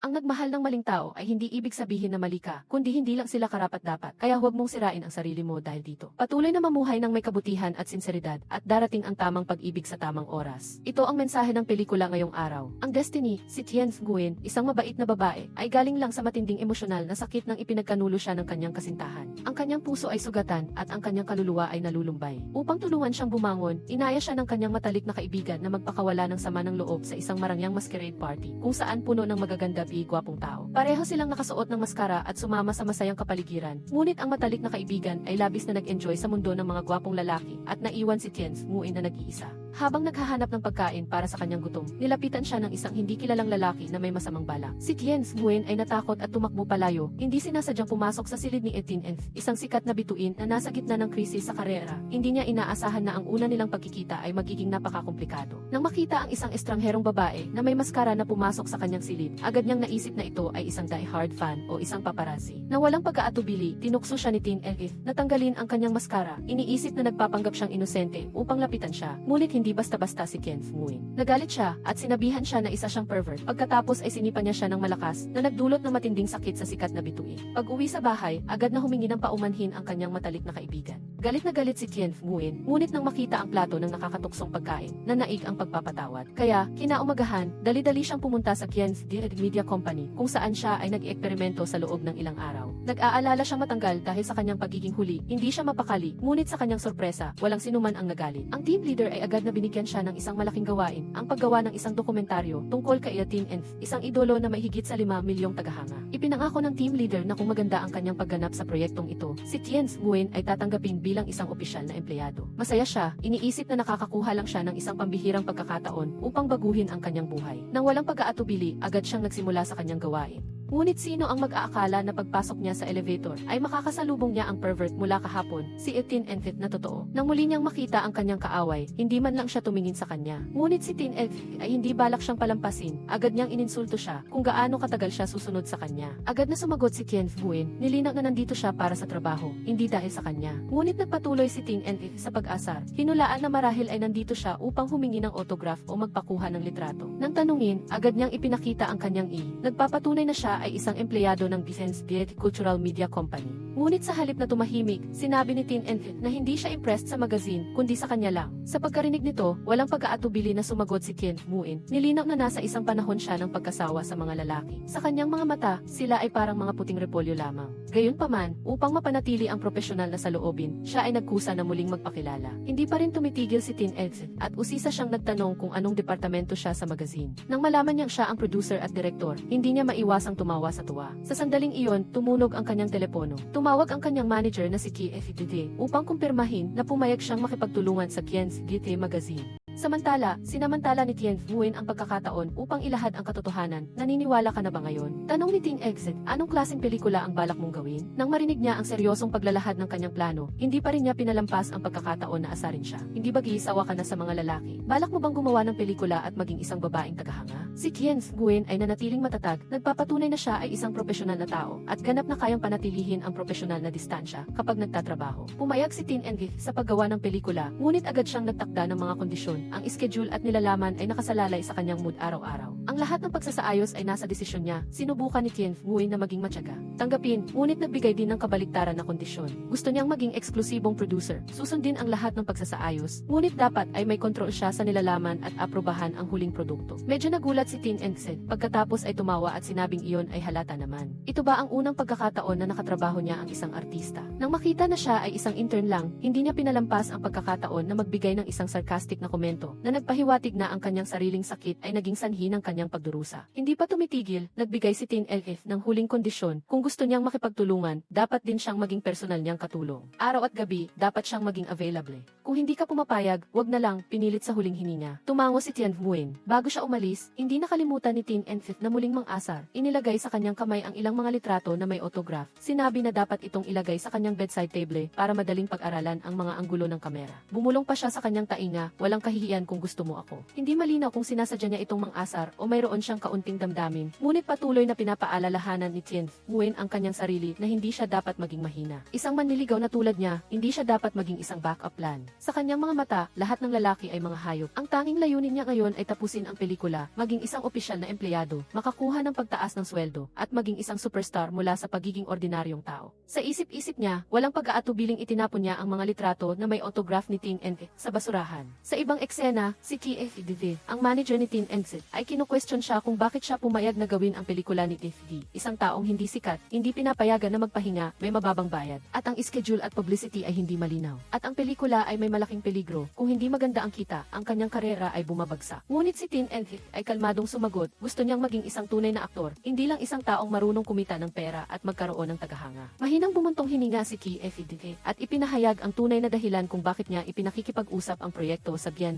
Ang nagmahal ng maling tao ay hindi ibig sabihin na mali ka, kundi hindi lang sila karapat-dapat. Kaya huwag mong sirain ang sarili mo dahil dito. Patuloy na mamuhay ng may kabutihan at sinseridad, at darating ang tamang pag-ibig sa tamang oras. Ito ang mensahe ng pelikula ngayong araw. Ang Destiny, si Tien Nguyen, isang mabait na babae, ay galing lang sa matinding emosyonal na sakit nang ipinagkanulo siya ng kanyang kasintahan. Ang kanyang puso ay sugatan at ang kanyang kaluluwa ay nalulumbay. Upang tulungan siyang bumangon, inaya siya ng kanyang matalik na kaibigan na magpakawala ng sama ng loob sa isang marangyang masquerade party, kung saan puno ng magaganda gwapong tao. Pareho silang nakasuot ng maskara at sumama sa masayang kapaligiran. Ngunit ang matalik na kaibigan ay labis na nag-enjoy sa mundo ng mga gwapong lalaki at naiwan si Tien Nguyen na nag-iisa. Habang naghahanap ng pagkain para sa kanyang gutom, nilapitan siya ng isang hindi kilalang lalaki na may masamang balak. Si Tien Nguyen ay natakot at tumakbo palayo, hindi sinasadyang pumasok sa silid ni Etienne Nth, isang sikat na bituin na nasa gitna ng krisis sa karera. Hindi niya inaasahan na ang una nilang pagkikita ay magiging napakakomplikado. Nang makita ang isang estrangherong babae na may maskara na pumasok sa kanyang silid, agad niyang naisip na ito ay isang die-hard fan o isang paparazzi. Na walang pag-aatubili, tinukso siya ni Teen Nth na tanggalin ang kanyang maskara. Iniisip na nagpapanggap siyang inosente upang lapitan siya, ngunit hindi basta-basta si Tien Nguyen. Nagalit siya at sinabihan siya na isa siyang pervert. Pagkatapos ay sinipa niya siya ng malakas na nagdulot ng matinding sakit sa sikat na bituin. Pag-uwi sa bahay, agad na humingi ng paumanhin ang kanyang matalik na kaibigan. Galit na galit si Tien Nguyen, ngunit nang makita ang plato ng nakakatuksong pagkain, nanaig ang pagpapatawad. Kaya, kinaumagahan, dali-dali siyang pumunta sa Kien's Media Company, kung saan siya ay nag-eksperimento sa loob ng ilang araw. Nag-aalala siyang matanggal dahil sa kanyang pagiging huli, hindi siya mapakali, ngunit sa kanyang sorpresa, walang sinuman ang nagalit. Ang team leader ay agad na binigyan siya ng isang malaking gawain, ang paggawa ng isang dokumentaryo tungkol kay Teen Nth, isang idolo na may higit sa 5 milyong tagahanga. Ipinangako ng team leader na kung maganda ang kanyang pagganap sa proyektong ito, si Tien Nguyen ay tatanggapin bilang isang opisyal na empleyado. Masaya siya, iniisip na nakakakuha lang siya ng isang pambihirang pagkakataon upang baguhin ang kanyang buhay. Nang walang pag-aatubili, agad siyang nagsimula sa kanyang gawain. Ngunit sino ang mag-aakala na pagpasok niya sa elevator ay makakasalubong niya ang pervert mula kahapon, si Teen Nth na totoo. Nang muli niyang makita ang kanyang kaaway, hindi man lang siya tumingin sa kanya. Ngunit si Teen Nth ay hindi balak siyang palampasin, agad niyang ininsulto siya kung gaano katagal siya susunod sa kanya. Agad na sumagot si Tien Nguyen, nilinaw na nandito siya para sa trabaho, hindi dahil sa kanya. Ngunit nagpatuloy si Teen Nth sa pag-asar, hinulaan na marahil ay nandito siya upang humingi ng autograph o magpakuha ng litrato. Nang tanungin, agad niyang ipinakita ang kanyang nagpapatunay na siya ay isang empleyado ng Defense Cultural Media Company. Ngunit sa halip na tumahimik, sinabi ni Teen Nth na hindi siya impressed sa magazine, kundi sa kanya lang. Sa pagkarinig nito, walang pag-aatubili na sumagot si Tien Nguyen. Nilinaw na nasa isang panahon siya ng pagkasawa sa mga lalaki. Sa kanyang mga mata, sila ay parang mga puting repolyo lamang. Gayunpaman, upang mapanatili ang profesional na saloobin, siya ay nagkusa na muling magpakilala. Hindi pa rin tumitigil si Teen Nth at usisa siyang nagtanong kung anong departamento siya sa magazine. Nang malaman niyang siya ang producer at direktor, hindi niya maiwasang tumawa sa tuwa. Sa sandaling iyon, tumunog ang kanyang telepono. Tumawag ang kanyang manager na si KFDD upang kumpirmahin na pumayag siyang makipagtulungan sa Kien's Magazine. Sinamantala ni Tien Nguyen ang pagkakataon upang ilahad ang katotohanan. Naniniwala ka na ba ngayon? Tanong ni Teen Nth, anong klaseng pelikula ang balak mong gawin? Nang marinig niya ang seryosong paglalahad ng kanyang plano, hindi pa rin niya pinalampas ang pagkakataon na asarin siya. Hindi ba gisawa ka na sa mga lalaki? Balak mo bang gumawa ng pelikula at maging isang babaeng tagahanga? Si Tien Nguyen ay nanatiling matatag, nagpapatunay na siya ay isang profesional na tao, at ganap na kayang panatilihin ang profesional na distansya kapag nagtatrabaho. Pumayag si Teen Nth sa paggawa ng pelikula, ngunit agad siyang nagtakda ng mga kondisyon. Ang schedule at nilalaman ay nakasalalay sa kanyang mood araw-araw. Ang lahat ng pagsasaayos ay nasa desisyon niya. Sinubukan ni Tien Nguyen na maging matyaga. Tanggapin, ngunit nagbigay din ng kabaliktaran na kondisyon. Gusto niyang maging eksklusibong producer. Susundin ang lahat ng pagsasaayos, ngunit dapat ay may kontrol siya sa nilalaman at aprobahan ang huling produkto. Medyo nagulat si Teen Nth, pagkatapos ay tumawa at sinabing iyon ay halata naman. Ito ba ang unang pagkakataon na nakatrabaho niya ang isang artista? Nang makita na siya ay isang intern lang, hindi niya pinalampas ang pagkakataon na magbigay ng isang sarcastic na komento na nagpahiwatig na ang kanyang sariling sakit ay naging sanhi ng kanyang pagdurusa. Hindi pa tumitigil, nagbigay si Teen Nth ng huling kondisyon. Kung gusto niyang makipagtulungan, dapat din siyang maging personal niyang katulong. Araw at gabi, dapat siyang maging available. Kung hindi ka pumapayag, wag na lang, pinilit sa huling hininga. Tumango si Tien Nguyen. Bago siya umalis, hindi nakalimutan ni Teen Nth na muling mang-asar. Inilagay sa kanyang kamay ang ilang mga litrato na may autograph. Sinabi na dapat itong ilagay sa kanyang bedside table para madaling pag-aralan ang mga anggulo ng kamera. Bumulong pa siya sa kanyang tainga, walang kahihiyan iyan kung gusto mo ako. Hindi malinaw kung sinasadya niya itong mang-asar o mayroon siyang kaunting damdamin. Ngunit patuloy na pinapaalalahanan ni Tien Nguyen ang kanyang sarili na hindi siya dapat maging mahina. Isang manliligaw na tulad niya, hindi siya dapat maging isang backup plan. Sa kanyang mga mata, lahat ng lalaki ay mga hayop. Ang tanging layunin niya ngayon ay tapusin ang pelikula, maging isang opisyal na empleyado, makakuha ng pagtaas ng sweldo, at maging isang superstar mula sa pagiging ordinaryong tao. Sa isip-isip niya, walang pag-aatubiling itinapon niya ang mga litrato na may autograph ni Tin En sa basurahan. Sa ibang eksena, si TFDD, ang manager ni Tin En ay kinu-question siya kung bakit siya pumayag na gawin ang pelikula ni TFD. Isang taong hindi sikat, hindi pinapayagan na magpahinga, may mababang bayad, at ang schedule at publicity ay hindi malinaw. At ang pelikula ay may malaking peligro, kung hindi maganda ang kita, ang kanyang karera ay bumabagsak. Ngunit si Tin En ay kalmadong sumagot, gusto niyang maging isang tunay na aktor, hindi lang isang taong marunong kumita ng pera at magkaroon ng tagahanga. Mahinang bumuntong hininga si TFD at ipinahayag ang tunay na dahilan kung bakit niya ipinakikipag-usap ang proyekto sa Bien.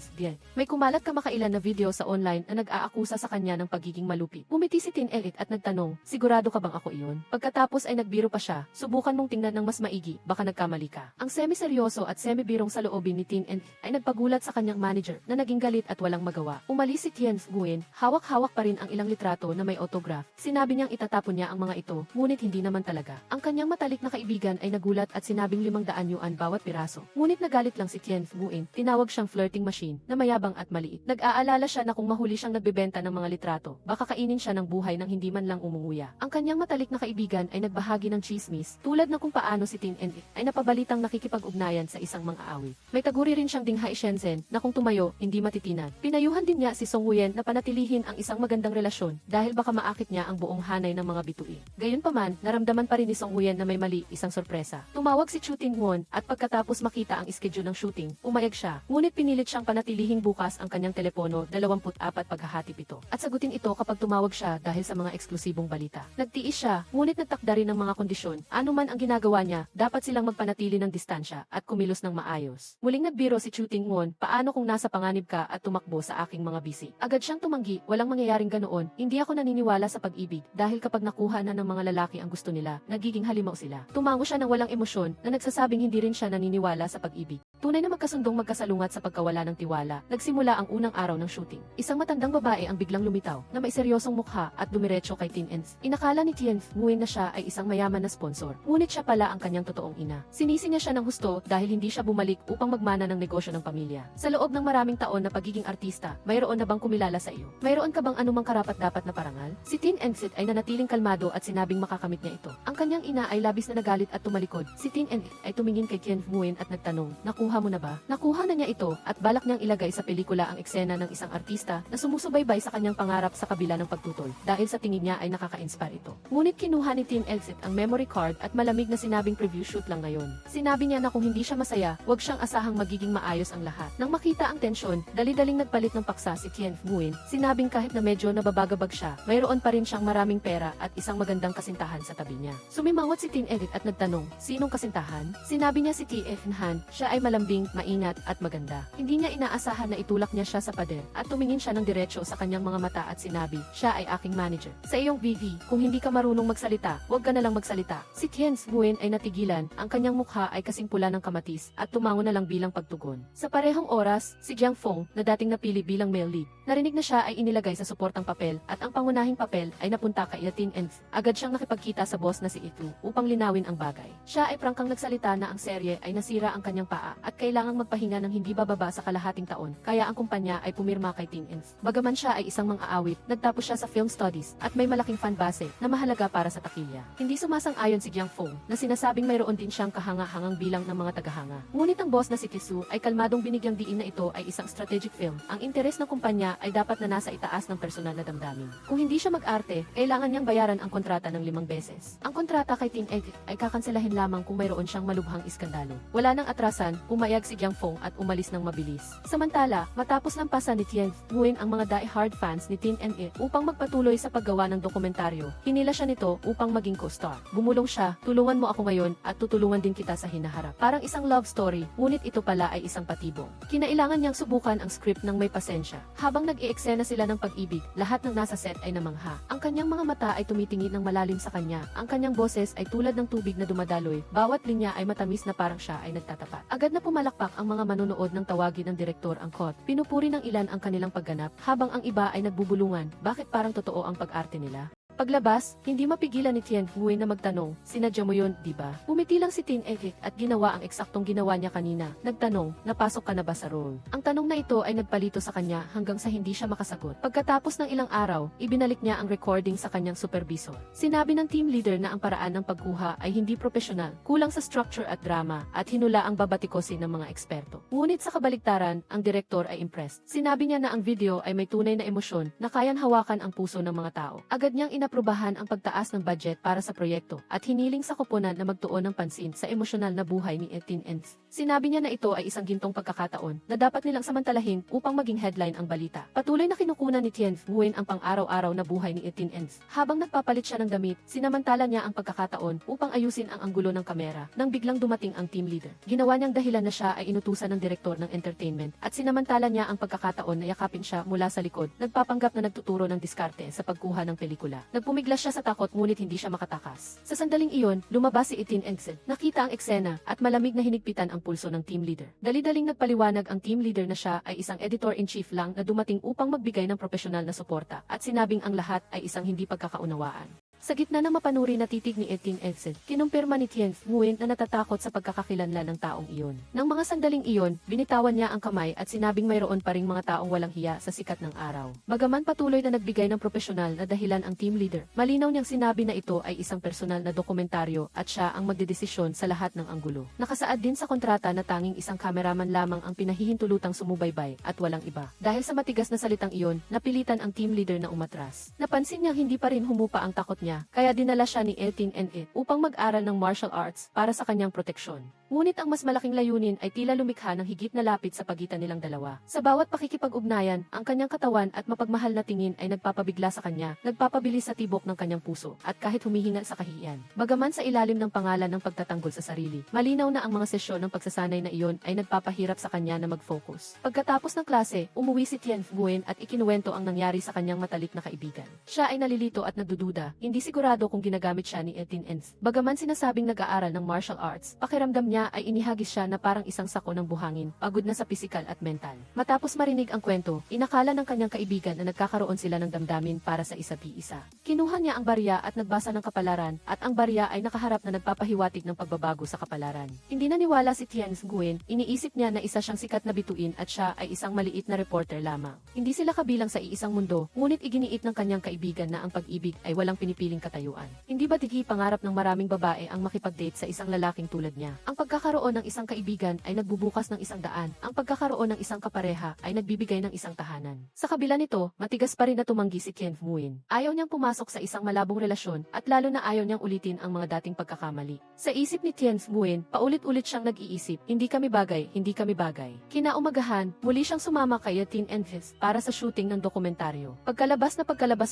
May kumalat kamakailan na video sa online na nag-aakusa sa kanya ng pagiging malupit. Umiti si Tin En at nagtanong, sigurado ka bang ako iyon? Pagkatapos ay nagbiro pa siya, subukan mong tingnan ng mas maigi, baka nagkamali ka. Ang semi-seryoso at semi-birong saloobin ni Tin En ay nagpagulat sa kanyang manager na naging galit at walang magawa. Umalis si Tien Nguyen, hawak-hawak pa rin ang ilang litrato na may autograph. Sinabi niyang itatapon niya ang mga ito, ngunit hindi naman talaga. Ang kanyang matalik na kaibigan ay nagulat at sinabing 500 yuan bawat piraso. Ngunit nagalit lang si Tien Nguyen, tinawag siyang flirting machine na mayabang at maliit. Nag-aalala siya na kung mahuli siyang nagbebenta ng mga litrato, baka kainin siya ng buhay nang hindi man lang umunguya. Ang kanyang matalik na kaibigan ay nagbahagi ng chismis, tulad na kung paano si Tin En ay napabalitang nakikipag-ugnayan sa isang mang-aawi. May taguri rin siyang Dingha Shenzhen na kung tumayo, hindi matitinan. Pinayuhan din niya si Song Nguyen na panatilihin ang isang magandang relasyon dahil baka maakit niya ang buong hanay ng mga bituin. Gayunpaman, naramdaman pa rin ni Song Nguyen na may mali, isang sorpresa. Tumawag si Chu Tin-won at pagkatapos makita ang schedule ng shooting, umayag siya. Ngunit pinilit siyang panatilihing bukas ang kanyang telepono 24 paghahatid ito. At sagutin ito kapag tumawag siya dahil sa mga eksklusibong balita. Nagtiis siya, ngunit nagtakda rin ng mga kondisyon. Ano man ang ginagawa niya, dapat silang magpanatili ng distansya at kumilos ng maayos. Muling nagbiro si Chu Ting-won, paano kung nasa panganib ka at tumakbo sa aking mga bisi? Agad siyang tumanggi, walang mangyayaring ganoon. Hindi ako naniniwala sa pag-ibig dahil kapag nakuha na ng mga lalaki ang gusto nila, nagiging halimaw sila. Tumango siya ng walang emosyon na nagsasabing hindi rin siya naniniwala sa pag-ibig. Tunay na magkasundong magkasalungat sa pagkawala ng tiwala. Nagsimula ang unang araw ng shooting. Isang matandang babae ang biglang lumitaw na may seryosong mukha at dumiretso kay Tin En. Inakala ni Tien Nguyen na siya ay isang mayaman na sponsor. Ngunit siya pala ang kanyang totoong ina. Sinisi niya siya ng husto dahil hindi siya bumalik upang magmana ng negosyo ng pamilya. Sa loob ng maraming taon na pagiging artista, mayroon na bang kumilala sa iyo? Mayroon ka bang anumang karapat-dapat na parangal? Si Tin En ay nanatiling kalmado at sinabing makakamit niya ito. Ang kanyang ina ay labis na nagalit at tumalikod. Si Tin En ay tumingin kay Tien Nguyen at nagtanong, nakuha mo na ba? Nakuha na niya ito at balak niyang ilagay sa pelikula ang eksena ng isang artista na sumusubaybay sa kanyang pangarap sa kabila ng pagtutol dahil sa tingin niya ay nakaka-inspire ito. Ngunit kinuha ni Tin En ang memory card at malamig na sinabing preview shoot lang ngayon. Sinabi niya na kung hindi siya masaya, huwag siyang asahang magiging maayos ang lahat. Nang makita ang tensyon, dali-daling nagpalit ng paksa si Tien Nguyen. Sinabing kahit na medyo nababagabag siya, mayroon pa rin siyang maraming pera at isang magandang kasintahan sa tabi niya. Sumimawat si Tin En at nagtanong, sinong kasintahan? Sinabi niya si TF Han, siya ay malambing, maingat at maganda. Hindi niya inaasahan na itulak niya siya sa pader at tumingin siya ng diretso sa kanyang mga mata at sinabi, siya ay aking manager. Sa iyong BV, kung hindi ka marunong magsalita, huwag ka na lang magsalita. Si Tien Nguyen ay natigilan, ang kanyang mukha ay kasing pula ng kamatis at tumango na lang bilang pagtugon. Sa parehong oras, si Jiang Fong, na dating napili bilang male lead, narinig na siya ay inilagay sa suportang papel at ang pangunahing papel ay napunta kay Tin En. Agad siyang nakipagkita sa boss na si Itu upang linawin ang bagay. Siya ay prangkang nagsalita na ang serye ay nasira ang kanyang paa at kailangang magpahinga ng hindi bababa sa kalahating taon, kaya ang kumpanya ay pumirma kay Tin En. Bagaman siya ay isang mang-aawit, nagtapos siya sa film studies at may malaking fan base na mahalaga para sa takilya. Hindi sumasang-ayon si Jiang Fong na sinasabing mayroon din siyang kahanga-hangang bilang ng mga tagahanga. Ngunit ang boss na si Tisu ay kalmadong binigyang diin na ito ay isang strategic film. Ang interes ng kumpanya ay dapat na nasa itaas ng personal na damdamin. Kung hindi siya mag-arte, kailangan niyang bayaran ang kontrata ng 5 beses. Ang kontrata kay Tin En ay kakanselahin lamang kung mayroon siyang malubhang iskandalo. Wala nang atrasan, pumayag si Jiang Fong at umalis ng mabilis. Samantala, matapos lampasan ni Tien Nguyen ang mga die-hard fans ni Tin En upang magpatuloy sa paggawa ng dokumentaryo, hinila siya nito upang maging co-star. Bumulong siya, tulungan mo ako ngayon at tutulungan din kita sa hinaharap. Parang isang love story, ngunit ito pala ay isang patibong. Kinailangan niyang subukan ang script ng may pasensya. Habang nag-i-eksena sila ng pag-ibig, lahat ng nasa set ay namangha. Ang kanyang mga mata ay tumitingin ng malalim sa kanya. Ang kanyang boses ay tulad ng tubig na dumadaloy. Bawat linya ay matamis na parang siya ay nagtatapat. Agad na pumalakpak ang mga manonood ng tawagin ng direktor ang kot. Pinupuri ng ilan ang kanilang pagganap, habang ang iba ay nagbubulungan, bakit parang totoo ang pag-arte nila? Paglabas, hindi mapigilan ni Tien Nguyen na magtanong, sinadya mo yun, di ba? Umiti lang si Tin Ekik at ginawa ang eksaktong ginawa niya kanina. Nagtanong, napasok ka na ba sa role? Ang tanong na ito ay nagpalito sa kanya hanggang sa hindi siya makasagot. Pagkatapos ng ilang araw, ibinalik niya ang recording sa kanyang supervisor. Sinabi ng team leader na ang paraan ng pagkuha ay hindi profesional, kulang sa structure at drama, at hinula ang babatikosin ng mga eksperto. Ngunit sa kabaligtaran, ang direktor ay impressed. Sinabi niya na ang video ay may tunay na emosyon na kayang hawakan ang puso ng mga tao. Agad niyang inaprubahan ang pagtaas ng budget para sa proyekto at hiniling sa koponan na magtuon ng pansin sa emosyonal na buhay ni Tin Ens. Sinabi niya na ito ay isang gintong pagkakataon na dapat nilang samantalahin upang maging headline ang balita. Patuloy na kinukunan ni Tien Nguyen ang pang-araw-araw na buhay ni Tin Ens. Habang nagpapalit siya ng damit, sinamantala niya ang pagkakataon upang ayusin ang anggulo ng kamera nang biglang dumating ang team leader. Ginawa niyang dahilan na siya ay inutusan ng direktor ng entertainment at sinamantala niya ang pagkakataon na yakapin siya mula sa likod, nagpapanggap na nagtuturo ng diskarte sa pagkuha ng pelikula. Nagpumiglas siya sa takot ngunit hindi siya makatakas. Sa sandaling iyon, lumabas si Tin Engsen. Nakita ang eksena at malamig na hinigpitan ang pulso ng team leader. Dali-daling nagpaliwanag ang team leader na siya ay isang editor-in-chief lang na dumating upang magbigay ng profesional na suporta at sinabing ang lahat ay isang hindi pagkakaunawaan. Sa gitna ng mapanuri na titig ni Tin Engsen, kinumpirma ni Tien Nguyen na natatakot sa pagkakakilanlan ng taong iyon. Nang mga sandaling iyon, binitawan niya ang kamay at sinabing mayroon pa ring mga taong walang hiya sa sikat ng araw. Bagaman patuloy na nagbigay ng profesional na dahilan ang team leader, malinaw niyang sinabi na ito ay isang personal na dokumentaryo at siya ang magdedesisyon sa lahat ng anggulo. Nakasaad din sa kontrata na tanging isang kameraman lamang ang pinahihintulutang sumubaybay at walang iba. Dahil sa matigas na salitang iyon, napilitan ang team leader na umatras. Napansin niyang hindi pa rin humupa ang takot niya, kaya dinala siya ni Tin Nguyen upang mag-aral ng martial arts para sa kanyang proteksyon. Ngunit ang mas malaking layunin ay tila lumikha ng higit na lapit sa pagitan nilang dalawa. Sa bawat pakikipag-ugnayan, ang kanyang katawan at mapagmahal na tingin ay nagpapabigla sa kanya, nagpapabilis sa tibok ng kanyang puso, at kahit humihinga sa kahihiyan. Bagaman sa ilalim ng pangalan ng pagtatanggol sa sarili, malinaw na ang mga sesyon ng pagsasanay na iyon ay nagpapahirap sa kanya na mag-focus. Pagkatapos ng klase, umuwi si Tien Nguyen at ikinuwento ang nangyari sa kanyang matalik na kaibigan. Siya ay nalilito at nagdududa, hindi sigurado kung ginagamit siya ni Tin Ens. Bagaman sinasabing nag-aaral ng martial arts, pakiramdam niya ay inihagis siya na parang isang sako ng buhangin, pagod na sa pisikal at mental. Matapos marinig ang kwento, inakala ng kanyang kaibigan na nagkakaroon sila ng damdamin para sa isa't isa. Kinuha niya ang barya at nagbasa ng kapalaran, at ang barya ay nakaharap na nagpapahiwatig ng pagbabago sa kapalaran. Hindi naniwala si Tien Nguyen, iniisip niya na isa siyang sikat na bituin at siya ay isang maliit na reporter lamang. Hindi sila kabilang sa iisang mundo, ngunit iginiit ng kanyang kaibigan na ang pag-ibig ay walang pinipiling katayuan. Hindi ba dighi pangarap ng maraming babae ang makipag-date sa isang lalaking tulad niya? Ang pagkakaroon ng isang kaibigan ay nagbubukas ng isang daan. Ang pagkakaroon ng isang kapareha ay nagbibigay ng isang tahanan. Sa kabila nito, matigas pa rin na tumanggi si Tien Nguyen. Ayaw niyang pumasok sa isang malabong relasyon at lalo na ayaw niyang ulitin ang mga dating pagkakamali. Sa isip ni Tien Nguyen, paulit-ulit siyang nag-iisip, hindi kami bagay, hindi kami bagay. Kinaumagahan, muli siyang sumama kay Tin Enfes para sa shooting ng dokumentaryo. Pagkalabas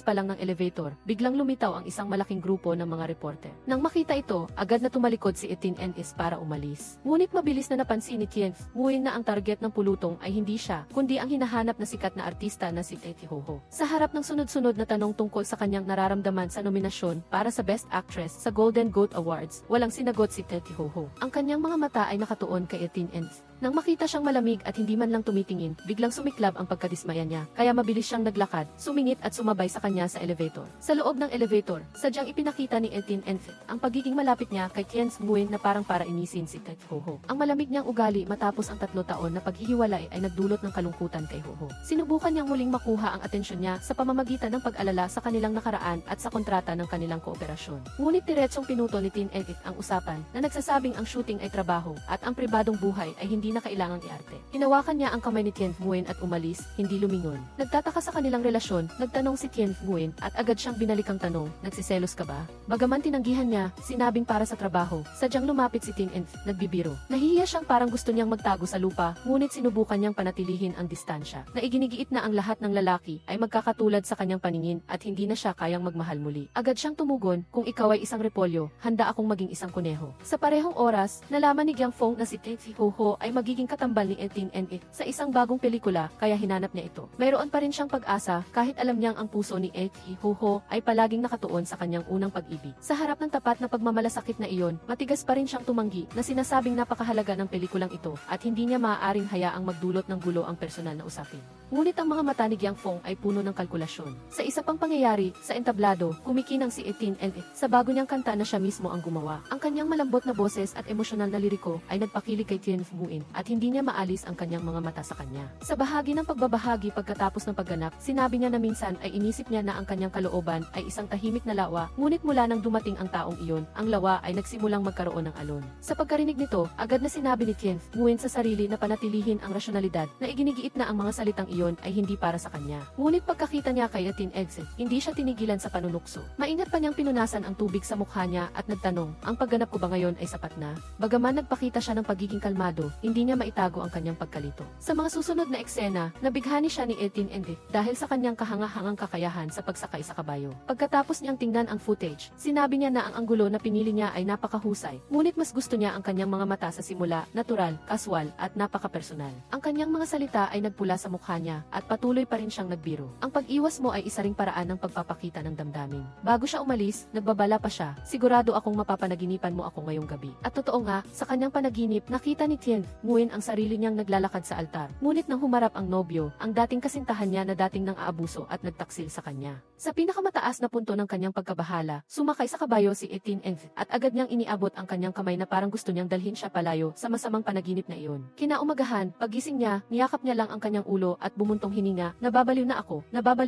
pa lang ng elevator, biglang lumitaw ang isang malaking grupo ng mga reporter. Nang makita ito, agad na tumalikod si Tin Enfes para umalis. Ngunit mabilis na napansin ni Tien Nguyen na ang target ng pulutong ay hindi siya, kundi ang hinahanap na sikat na artista na si Teti Ho. Sa harap ng sunod-sunod na tanong tungkol sa kanyang nararamdaman sa nominasyon para sa Best Actress sa Golden Goat Awards, walang sinagot si Teti Ho. Ang kanyang mga mata ay nakatuon kay Tin Enfes. Nang makita siyang malamig at hindi man lang tumitingin, biglang sumiklab ang pagkadismaya niya, kaya mabilis siyang naglakad, sumingit at sumabay sa kanya sa elevator. Sa loob ng elevator, sadyang ipinakita ni Tin Enfes ang pagiging malapit niya kay Tien Nguyen na parang para inisin si Teti Ho. Ang malamig niyang ugali matapos ang 3 taon na paghihiwalay ay nagdulot ng kalungkutan kay Ho. Sinubukan niyang muling makuha ang atensyon niya sa pamamagitan ng pag-alala sa kanilang nakaraan at sa kontrata ng kanilang kooperasyon. Ngunit diretsong pinuto ni Tin Enfes ang usapan na nagsasabing ang shooting ay trabaho at ang pribadong buhay ay hindi na kailangang iarte. Hinawakan niya ang kamay ni Tien Nguyen at umalis, hindi lumingon. Nagtataka sa kanilang relasyon, nagtanong si Tien Nguyen at agad siyang binalikang tanong, nagsiselos ka ba? Bagaman tinanggihan niya, sinabing para sa trabaho, sadyang lumapit si Tin Enfes, nagbibiro. Nahihiya siyang parang gusto niyang magtago sa lupa, ngunit sinubukan niyang panatilihin ang distansya. Na iginigiit na ang lahat ng lalaki ay magkakatulad sa kanyang paningin at hindi na siya kayang magmahal muli. Agad siyang tumugon, kung ikaw ay isang repolyo, handa akong maging isang kuneho. Sa parehong oras, nalaman ni Gyang Fong na si Teti Ho ay ay magiging katambal ni 18NE sa isang bagong pelikula kaya hinanap niya ito. Mayroon pa rin siyang pag-asa kahit alam niyang ang puso ni Ho ay palaging nakatuon sa kanyang unang pag-ibig. Sa harap ng tapat na pagmamalasakit na iyon, matigas pa rin siyang tumanggi na sinasabing napakahalaga ng pelikulang ito at hindi niya maaaring hayaang magdulot ng gulo ang personal na usapin. Ngunit ang mga mata ni Giang Fong ay puno ng kalkulasyon. Sa isa pang pangyayari, sa entablado, kumikinang si 18NE sa bago niyang kanta na siya mismo ang gumawa. Ang kanyang malambot na boses at emosyonal na liriko ay nagpakilig kay Tien Nguyen at hindi niya maalis ang kanyang mga mata sa kanya. Sa bahagi ng pagbabahagi pagkatapos ng pagganap, sinabi niya na minsan ay inisip niya na ang kanyang kalooban ay isang tahimik na lawa, ngunit mula nang dumating ang taong iyon, ang lawa ay nagsimulang magkaroon ng alon. Sa pagkarinig nito, agad na sinabi ni Tien Nguyen sa sarili na panatilihin ang rasyonalidad na iginigiit na ang mga salitang iyon ay hindi para sa kanya. Ngunit pagkakita niya kay 18NE, hindi siya tinigilan sa panunukso. Maingat pa niyang pinunasan ang tubig sa mukha niya at nagtanong, ang pagganap ko ba ngayon ay sapat na? Bagaman nagpakita siya ng pagiging kalmado, hindi niya maitago ang kanyang pagkalito. Sa mga susunod na eksena, nabighani siya ni 18NE dahil sa kanyang kahanga-hangang kakayahan sa pagsakay sa kabayo. Pagkatapos niyang tingnan ang footage, sinabi niya na ang anggulo na pinili niya ay napakahusay, ngunit mas gusto niya ang kanyang mga mata sa simula, natural, kaswal, at napaka-personal. Ang kanyang mga salita ay nagpula sa mukha niya at patuloy pa rin siyang nagbiro. Ang pag-iwas mo ay isa ring paraan ng pagpapakita ng damdamin. Bago siya umalis, nagbabala pa siya, sigurado akong mapapanaginipan mo ako ngayong gabi. At totoo nga, sa kanyang panaginip, nakita ni Tien Nguyen ang sarili niyang naglalakad sa altar. Ngunit nang humarap ang nobyo, ang dating kasintahan niya na dating nang aabuso at nagtaksil sa kanya. Sa pinakamataas na punto ng kanyang pagkabahala, sumakay sa kabayo si 18NE at agad niyang iniabot ang kanyang kamay na parang gusto niyang dalhin siya palayo sa masamang panaginip na iyon. Kinaumagahan, pagising niya, niyakap niya lang ang kanyang ulo at bumuntong hininga, nababaliw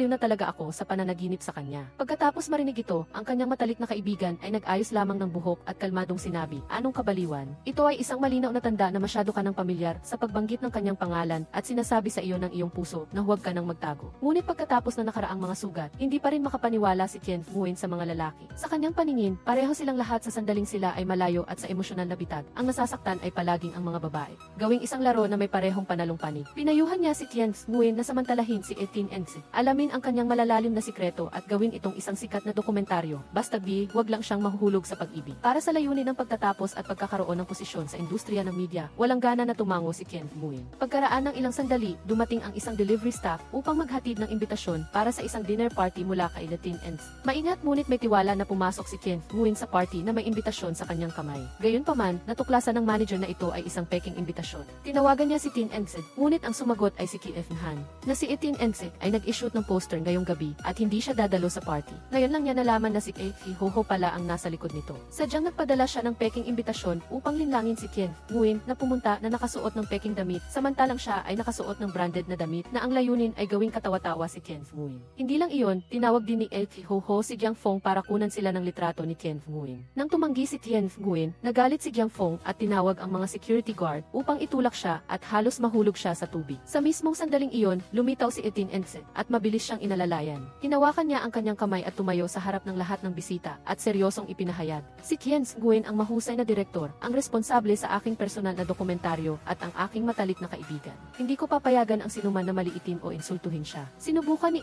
na talaga ako sa pananaginip sa kanya. Pagkatapos marinig ito, ang kanyang matalik na kaibigan ay nag-ayos lamang ng buhok at kalmadong sinabi, anong kabaliwan? Ito ay isang malinaw na tanda na masyado ka ng pamilyar sa pagbanggit ng kanyang pangalan at sinasabi sa iyo ng iyong puso na huwag ka nang magtago. Ngunit pagkatapos na nakaraang mga sugat, hindi pa rin makapaniwala si Tien Nguyen sa mga lalaki. Sa kanyang paningin, pareho silang lahat sa sandaling sila ay malayo at sa emosyonal na bitag. Ang nasasaktan ay palaging ang mga babae. Gawing isang laro na may parehong panalong panig. Pinayuhan niya si Tien Nguyen na samantalahin si 18NE. Alamin ang kanyang malalalim na sikreto at gawin itong isang sikat na dokumentaryo. Basta huwag lang siyang mahuhulog sa pag-ibig. Para sa layunin ng pagtatapos at pagkakaroon ng posisyon sa industriya ng media, walang gana na tumango si Tien Nguyen. Pagkaraan ng ilang sandali, dumating ang isang delivery staff upang maghatid ng imbitasyon para sa isang dinner party mula kay 18NE. Maingat ngunit may tiwala na pumasok si Tien Nguyen sa party na may imbitasyon sa kanyang kamay. Gayunpaman, natuklasan ng manager na ito ay isang peking imbitasyon. Tinawagan niya si 18NE, ngunit ang sumagot ay si Kim Han, na si 18NE ay nag-issue ng poster ngayong gabi at hindi siya dadalo sa party. Ngayon lang niya nalaman na si Ho pala ang nasa likod nito. Sadyang nagpadala siya ng peking imbitasyon upang linlangin si Tien Nguyen na pumunta na nakasuot ng peking damit, samantalang siya ay nakasuot ng branded na damit na ang layunin ay gawing katawa-tawa si Tien Nguyen. Hindi lang iyon, tinawag din ni Ho si Giang Fong para kunan sila ng litrato ni Tien Nguyen. Nang tumanggi si Tien Nguyen, nagalit si Giang Fong at tinawag ang mga security guard upang itulak siya at halos mahulog siya sa tubig. Sa mismong sandaling iyon, lumitaw si 18NE at mabilis siyang inalalayan. Hinawakan niya ang kanyang kamay at tumayo sa harap ng lahat ng bisita at seryosong ipinahayag. Si Tien Nguyen ang mahusay na direktor, ang responsable sa aking personal na dokumentaryo at ang aking matalik na kaibigan. Hindi ko papayagan ang sinuman na maliitin o insultuhin siya. Sinubukan ni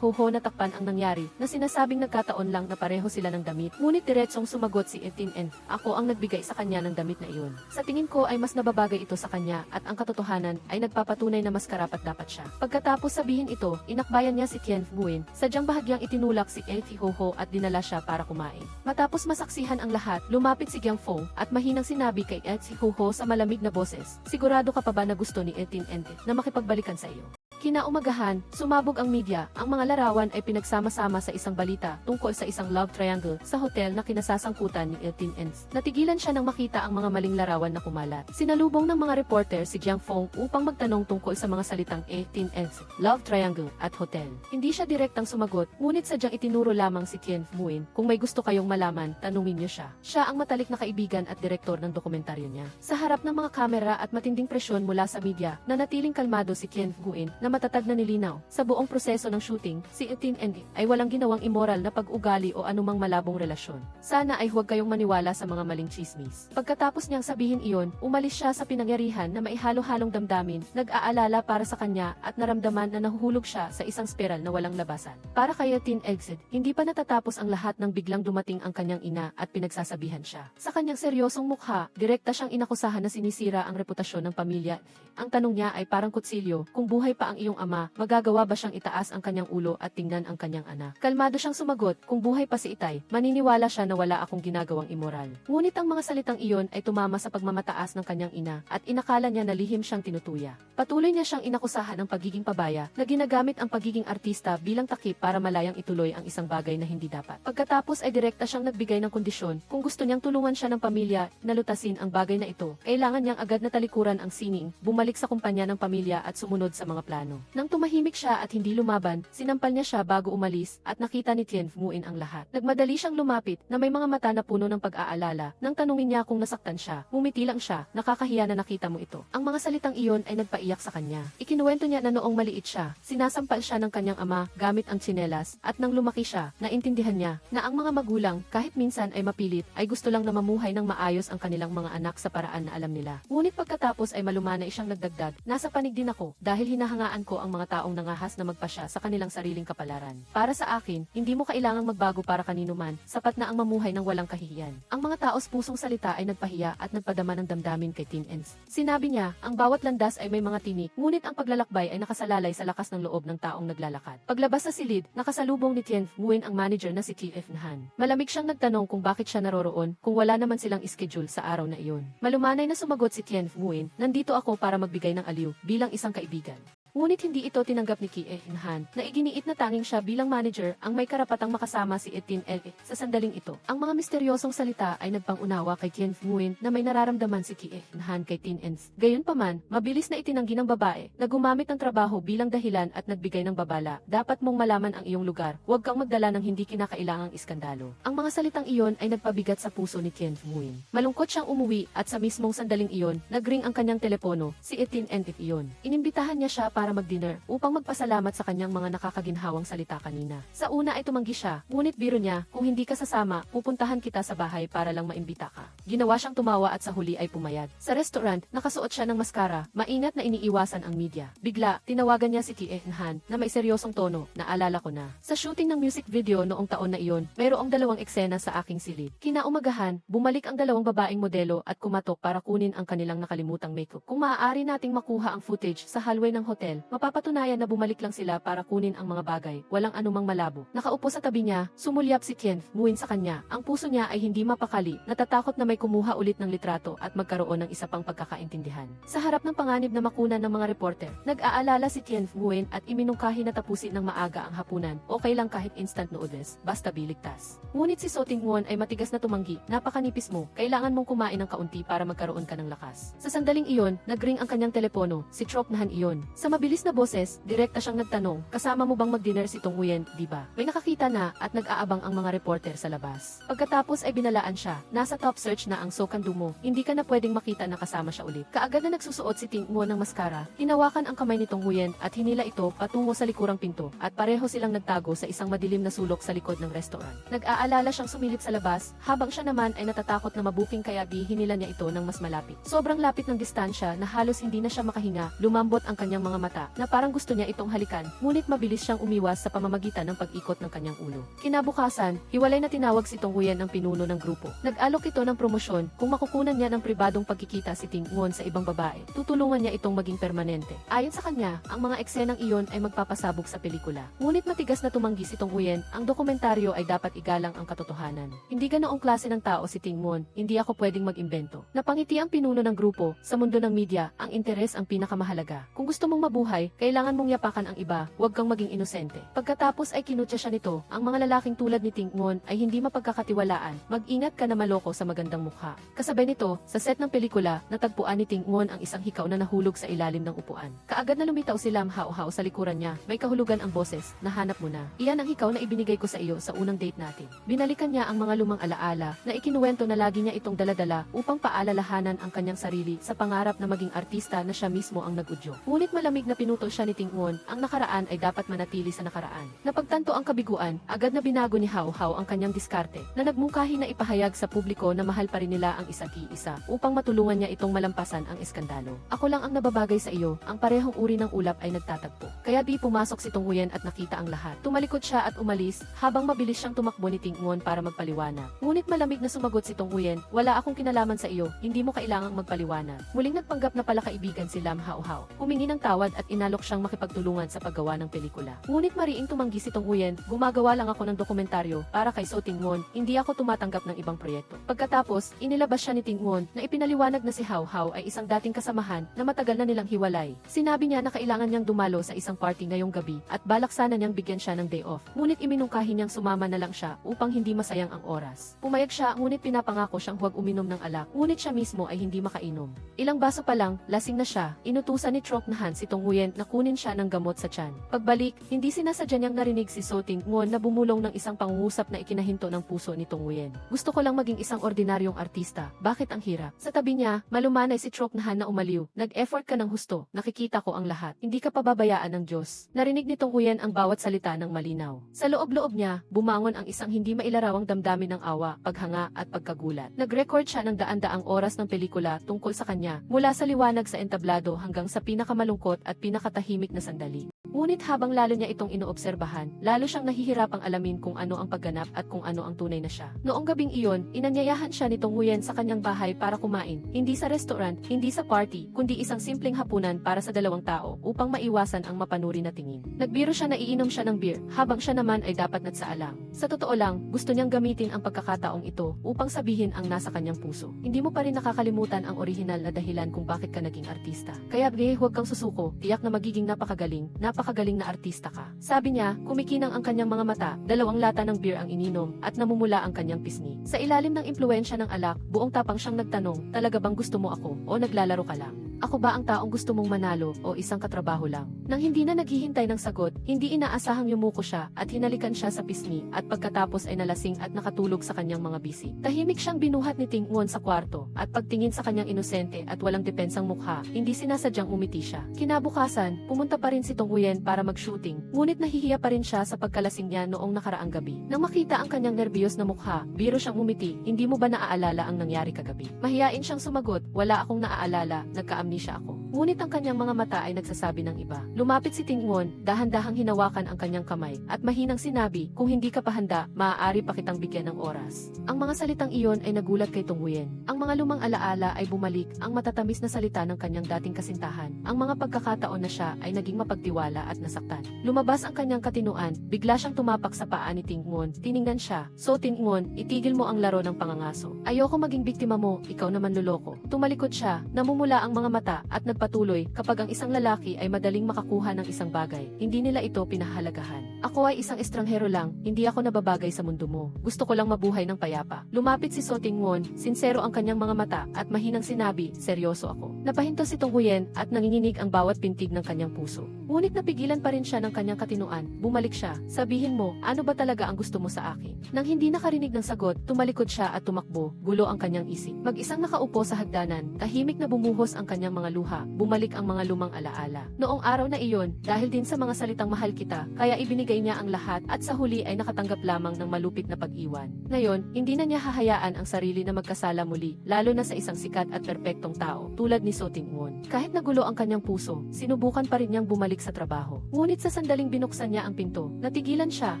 Ho na takpan ang nangyari na sinasabing nagkataon lang na pareho sila ng damit, ngunit diretsong sumagot si 18NE, ako ang nagbigay sa kanya ng damit na iyon. Sa tingin ko ay mas nababagay ito sa kanya at ang katotohanan ay nagpapatunay na mas karapat-dapat siya. Pagkatapos sabihin ito, inakbayan niya si Tien Nguyen, sadyang bahagyang itinulak si Ho at dinala siya para kumain. Matapos masaksihan ang lahat, lumapit si Giang Fong at mahinang sinabi kay Ho sa malamig na boses, sigurado ka pa ba na gusto ni 18NE na makipagbalikan sa iyo? Kinaumagahan, sumabog ang media, ang mga larawan ay pinagsama-sama sa isang balita tungkol sa isang love triangle sa hotel na kinasasangkutan ni 18NE. Natigilan siya nang makita ang mga maling larawan na kumalat. Sinalubong ng mga reporter si Giang Fong upang magtanong tungkol sa mga salitang 18NE, love triangle, at hotel. Hindi siya direktang sumagot, ngunit sadyang itinuro lamang si Tien Nguyen, kung may gusto kayong malaman, tanungin niyo siya. Siya ang matalik na kaibigan at direktor ng dokumentaryo niya. Sa harap ng mga kamera at matinding presyon mula sa media, nanatiling kalmado si Tien Nguyen na matatag na nilinaw, sa buong proseso ng shooting, si Etin ay walang ginawang immoral na pag-ugali o anumang malabong relasyon. Sana ay huwag kayong maniwala sa mga maling chismis. Pagkatapos niyang sabihin iyon, umalis siya sa pinangyarihan na maihalo-halong damdamin, nag-aalala para sa kanya at naramdaman na nahuhulog siya sa isang spiral na walang labasan. Para kay Etin Exit, hindi pa natatapos ang lahat nang biglang dumating ang kanyang ina at pinagsasabihan siya. Sa kanyang seryosong mukha, direkta siyang inakusahan na sinisira ang reputasyon ng pamilya. Ang tanong niya ay parang kutsilyo, kung buhay pa ang iyong ama, magagawa ba siyang itaas ang kanyang ulo at tingnan ang kanyang anak? Kalmado siyang sumagot, kung buhay pa si Itay, maniniwala siya na wala akong ginagawang immoral. Ngunit ang mga salitang iyon ay tumama sa pagmamataas ng kanyang ina at inakala niya na lihim siyang tinutuya. Patuloy niya siyang inakusahan ng pagiging pabaya na ginagamit ang pagiging artista bilang takip para malayang ituloy ang isang bagay na hindi dapat. Pagkatapos ay direkta siyang nagbigay ng kondisyon kung gusto niyang tulungan siya ng pamilya na lutasin ang bagay na ito. Kailangan niyang agad na talikuran ang sining, bumalik sa kumpanya ng pamilya at sumunod sa mga plano. Nang tumahimik siya at hindi lumaban, sinampal niya siya bago umalis at nakita ni Tien Muin ang lahat. Nagmadali siyang lumapit na may mga mata na puno ng pag-aalala. Nang tanungin niya kung nasaktan siya, ngumiti lang siya, nakakahiya na nakita mo ito. Ang mga salitang iyon ay nagpaiyak sa kanya. Ikinuwento niya na noong maliit siya, sinasampal siya ng kanyang ama gamit ang tsinelas at nang lumaki siya, naintindihan niya na ang mga magulang kahit minsan ay mapilit ay gusto lang na mamuhay ng maayos ang kanilang mga anak sa paraan na alam nila. Ngunit pagkatapos ay malumanay siyang nagdagdag, nasa panig din ako dahil hinahangaan ko ang mga taong nangahas na magpasya sa kanilang sariling kapalaran. Para sa akin, hindi mo kailangang magbago para kanino man, sapat na ang mamuhay ng walang kahihiyan. Ang mga taos pusong salita ay nagpahiya at nagpadama ng damdamin kay Tin Ens. Sinabi niya, ang bawat landas ay may mga tinik, ngunit ang paglalakbay ay nakasalalay sa lakas ng loob ng taong naglalakad. Paglabas sa silid, nakasalubong ni Tien Muin ang manager na si T.F. Han. Malamig siyang nagtanong kung bakit siya naroroon kung wala naman silang schedule sa araw na iyon. Malumanay na sumagot si Tien Muin, nandito ako para magbigay ng aliw bilang isang kaibigan. Ngunit hindi ito tinanggap ni Kie Han na iginiit na tanging siya bilang manager ang may karapatang makasama si Etin sa sandaling ito. Ang mga misteryosong salita ay nagpang-unawa kay Tien Muin na may nararamdaman si Kie Han kay Tin Ens. Gayunpaman, mabilis na itinanggi ng babae na gumamit ng trabaho bilang dahilan at nagbigay ng babala. Dapat mong malaman ang iyong lugar, huwag kang magdala ng hindi kinakailangang iskandalo. Ang mga salitang iyon ay nagpabigat sa puso ni Tien Muin. Malungkot siyang umuwi at sa mismong sandaling iyon, nagring ang kanyang telepono, si Etin iyon. Inimbitahan niya siya para mag-dinner upang magpasalamat sa kanyang mga nakakaginhawang salita kanina. Sa una ay tumanggi siya, ngunit biro niya, kung hindi ka sasama, pupuntahan kita sa bahay para lang maimbita ka. Ginawa siyang tumawa at sa huli ay pumayag. Sa restaurant, nakasuot siya ng maskara, maingat na iniiwasan ang media. Bigla, tinawagan niya si T.F. Han na may seryosong tono, naalala ko na. Sa shooting ng music video noong taon na iyon, mayroong dalawang eksena sa aking silid. Kinaumagahan, bumalik ang dalawang babaeng modelo at kumatok para kunin ang kanilang nakalimutang makeup. Kung maaari nating makuha ang footage sa hallway ng hotel, mapapatunayan na bumalik lang sila para kunin ang mga bagay, walang anumang malabo. Nakaupo sa tabi niya, sumulyap si Tien Muin sa kanya. Ang puso niya ay hindi mapakali, natatakot na may kumuha ulit ng litrato at magkaroon ng isa pang pagkakaintindihan. Sa harap ng panganib na makunan ng mga reporter, nag-aalala si Tien Muin at iminungkahi na tapusin ng maaga ang hapunan, okay lang kahit instant noodles, basta biligtas. Ngunit si So Ting-won ay matigas na tumanggi, napakanipis mo, kailangan mong kumain ng kaunti para magkaroon ka ng lakas. Sa sandaling iyon, nagring ang kanyang telepono, si Trop Nahan iyon. Sa mabilis na boses, direkta siyang nagtanong, kasama mo bang mag-dinner si Tong Nguyen, di ba? May nakakita na at nag-aabang ang mga reporter sa labas. Pagkatapos ay binalaan siya, nasa top search na ang So Kan-du mo, hindi ka na pwedeng makita na kasama siya ulit. Kaagad na nagsusuot si Ting Nguyen ng maskara, hinawakan ang kamay ni Tong Nguyen at hinila ito patungo sa likurang pinto at pareho silang nagtago sa isang madilim na sulok sa likod ng restaurant. Nag-aalala siyang sumilip sa labas, habang siya naman ay natatakot na mabuking kaya hinila niya ito ng mas malapit. Sobrang lapit ng distansya na halos hindi na siya makahinga, lumambot ang kanyang mga mata na parang gusto niya itong halikan, ngunit mabilis siyang umiwas sa pamamagitan ng pag-ikot ng kanyang ulo. Kinabukasan, hiwalay na tinawag si Tong Nguyen ang pinuno ng grupo. Nag-alok ito ng promosyon, kung makukunan niya ng pribadong pagkikita si Ting Nguyen sa ibang babae, tutulungan niya itong maging permanente. Ayon sa kanya, ang mga eksenang iyon ay magpapasabog sa pelikula. Ngunit matigas na tumanggi si Tong Nguyen, ang dokumentaryo ay dapat igalang ang katotohanan. Hindi ganoong klase ng tao si Ting Nguyen, hindi ako pwedeng mag-imbento. Napangiti ang pinuno ng grupo, sa mundo ng media, ang interes ang pinakamahalaga. Kung gusto mong mabuhay, kailangan mong yapakan ang iba, huwag kang maging inosente. Pagkatapos ay kinutya siya nito, ang mga lalaking tulad ni Ting Nguyen ay hindi mapagkakatiwalaan, mag-ingat ka na maloko sa magandang mukha. Kasabay nito, sa set ng pelikula, natagpuan ni Ting Nguyen ang isang hikaw na nahulog sa ilalim ng upuan. Kaagad na lumitaw si Lam Hao-hao sa likuran niya, may kahulugan ang boses, nahanap mo na. Iyan ang hikaw na ibinigay ko sa iyo sa unang date natin. Binalikan niya ang mga lumang alaala, na ikinuwento na lagi niya itong daladala upang paalalahanan ang kanyang sarili sa pangarap na maging artista na siya mismo ang nag-udyo. Ngunit malamig narinig na pinutol siya ni Ting Won, ang nakaraan ay dapat manatili sa nakaraan. Napagtanto ang kabiguan, agad na binago ni Hao Hao ang kanyang diskarte, na nagmungkahi na ipahayag sa publiko na mahal pa rin nila ang isa't isa, upang matulungan niya itong malampasan ang iskandalo. Ako lang ang nababagay sa iyo, ang parehong uri ng ulap ay nagtatagpo. Kaya di pumasok si Tong Huyen at nakita ang lahat. Tumalikod siya at umalis, habang mabilis siyang tumakbo ni Ting Won para magpaliwanag. Ngunit malamig na sumagot si Tong Huyen, wala akong kinalaman sa iyo, hindi mo kailangang magpaliwanag. Muling nagpanggap na pala kaibigan si Lam Hao Hao. Humingi ng tawad at inalok siyang makipagtulungan sa paggawa ng pelikula. Ngunit mariing tumanggi si Tong Huyen, gumagawa lang ako ng dokumentaryo para kay So Ting Won, hindi ako tumatanggap ng ibang proyekto. Pagkatapos, inilabas siya ni Ting Won na ipinaliwanag na si Hao Hao ay isang dating kasamahan na matagal na nilang hiwalay. Sinabi niya na kailangan niyang dumalo sa isang party ngayong gabi at balak sana niyang bigyan siya ng day off. Ngunit iminungkahi niyang sumama na lang siya upang hindi masayang ang oras. Pumayag siya ngunit pinapangako siyang huwag uminom ng alak, ngunit siya mismo ay hindi makainom. Ilang baso pa lang, lasing na siya, inutusan ni Trok na Han si Tong Huyen na kunin siya ng gamot sa tiyan. Pagbalik, hindi sinasadya niyang narinig si So Ting Won na bumulong ng isang pangungusap na ikinahinto ng puso ni Tong Huyen. Gusto ko lang maging isang ordinaryong artista, bakit ang hirap? Sa tabi niya, malumanay si Trok na Han na umaliw, nag-effort ka ng husto, nakikita ko ang lahat, hindi ka pababayaan ng Diyos. Narinig ni Tong Huyen ang bawat salita ng malinaw. Sa loob-loob niya, bumangon ang isang hindi mailarawang damdamin ng awa, paghanga at pagkagulat. Nag-record siya ng daan-daang oras ng pelikula tungkol sa kanya, mula sa liwanag sa entablado hanggang sa pinakamalungkot at pinakatahimik na sandali. Ngunit habang lalo niya itong inoobserbahan, lalo siyang nahihirapang alamin kung ano ang pagganap at kung ano ang tunay na siya. Noong gabing iyon, inanyayahan siya ni Tong Huyen sa kanyang bahay para kumain, hindi sa restaurant, hindi sa party, kundi isang simpleng hapunan para sa dalawang tao upang maiwasan ang mapanuri na tingin. Nagbiro siya na iinom siya ng beer, habang siya naman ay dapat nagsaalang. Sa totoo lang, gusto niyang gamitin ang pagkakataong ito upang sabihin ang nasa kanyang puso. Hindi mo pa rin nakakalimutan ang orihinal na dahilan kung bakit ka naging artista. Kaya huwag kang susuko, tiyak na magiging napakagaling na artista ka. Sabi niya, kumikinang ang kanyang mga mata, 2 lata ng beer ang ininom, at namumula ang kanyang pisngi. Sa ilalim ng impluwensya ng alak, buong tapang siyang nagtanong, talaga bang gusto mo ako, o naglalaro ka lang? Ako ba ang taong gusto mong manalo o isang katrabaho lang? Nang hindi na naghihintay ng sagot, hindi inaasahang yumuko siya at hinalikan siya sa pisngi at pagkatapos ay nalasing at nakatulog sa kanyang mga bisig. Tahimik siyang binuhat ni Ting Won sa kwarto at pagtingin sa kanyang inosente at walang depensang mukha, hindi sinasadyang umiti siya. Kinabukasan, pumunta pa rin si Tong Huyen para mag-shooting, ngunit nahihiya pa rin siya sa pagkalasing niya noong nakaraang gabi. Nang makita ang kanyang nerbiyos na mukha, biro siyang umiti, hindi mo ba naaalala ang nangyari kagabi? Mahiyain siyang sumagot, wala akong naaalala, nagka-amnesia ako. Ngunit ang kanyang mga mata ay nagsasabi ng iba. Lumapit si Ting Won, dahan-dahang hinawakan ang kanyang kamay, at mahinang sinabi, kung hindi ka pa handa, maaari pa kitang bigyan ng oras. Ang mga salitang iyon ay nagulat kay Tong Huyen. Ang mga lumang alaala ay bumalik, ang matatamis na salita ng kanyang dating kasintahan. Ang mga pagkakataon na siya ay naging mapagtiwala at nasaktan. Lumabas ang kanyang katinuan, bigla siyang tumapak sa paa ni Ting Won. Tiningnan siya, So Ting Won, itigil mo ang laro ng pangangaso. Ayoko maging biktima mo, ikaw naman loloko. Tumalikod siya, namumula ang mga mata, at nagpatuloy, kapag ang isang lalaki ay madaling makakuha ng isang bagay, hindi nila ito pinahalagahan. Ako ay isang estranghero lang, hindi ako nababagay sa mundo mo. Gusto ko lang mabuhay ng payapa. Lumapit si So Ting Won, sinsero ang kanyang mga mata, at mahinang sinabi, seryoso ako. Napahinto si Tong Huyen, at nanginginig ang bawat pintig ng kanyang puso. Ngunit napigilan pa rin siya ng kanyang katinuan, bumalik siya, sabihin mo, ano ba talaga ang gusto mo sa akin? Nang hindi nakarinig ng sagot, tumalikod siya at tumakbo, gulo ang kanyang isip. Mag-isang nakaupo sa hagdanan, tahimik na bumuhos ang kanyang mga luha, bumalik ang mga lumang alaala. Noong araw na iyon, dahil din sa mga salitang mahal kita, kaya ibinigay niya ang lahat at sa huli ay nakatanggap lamang ng malupit na pag-iwan. Ngayon, hindi na niya hahayaan ang sarili na magkasala muli, lalo na sa isang sikat at perpektong tao, tulad ni So Ting Won. Kahit nagulo ang kanyang puso, sinubukan pa rin niyang bumalik sa trabaho. Ngunit sa sandaling binuksan niya ang pinto, natigilan siya,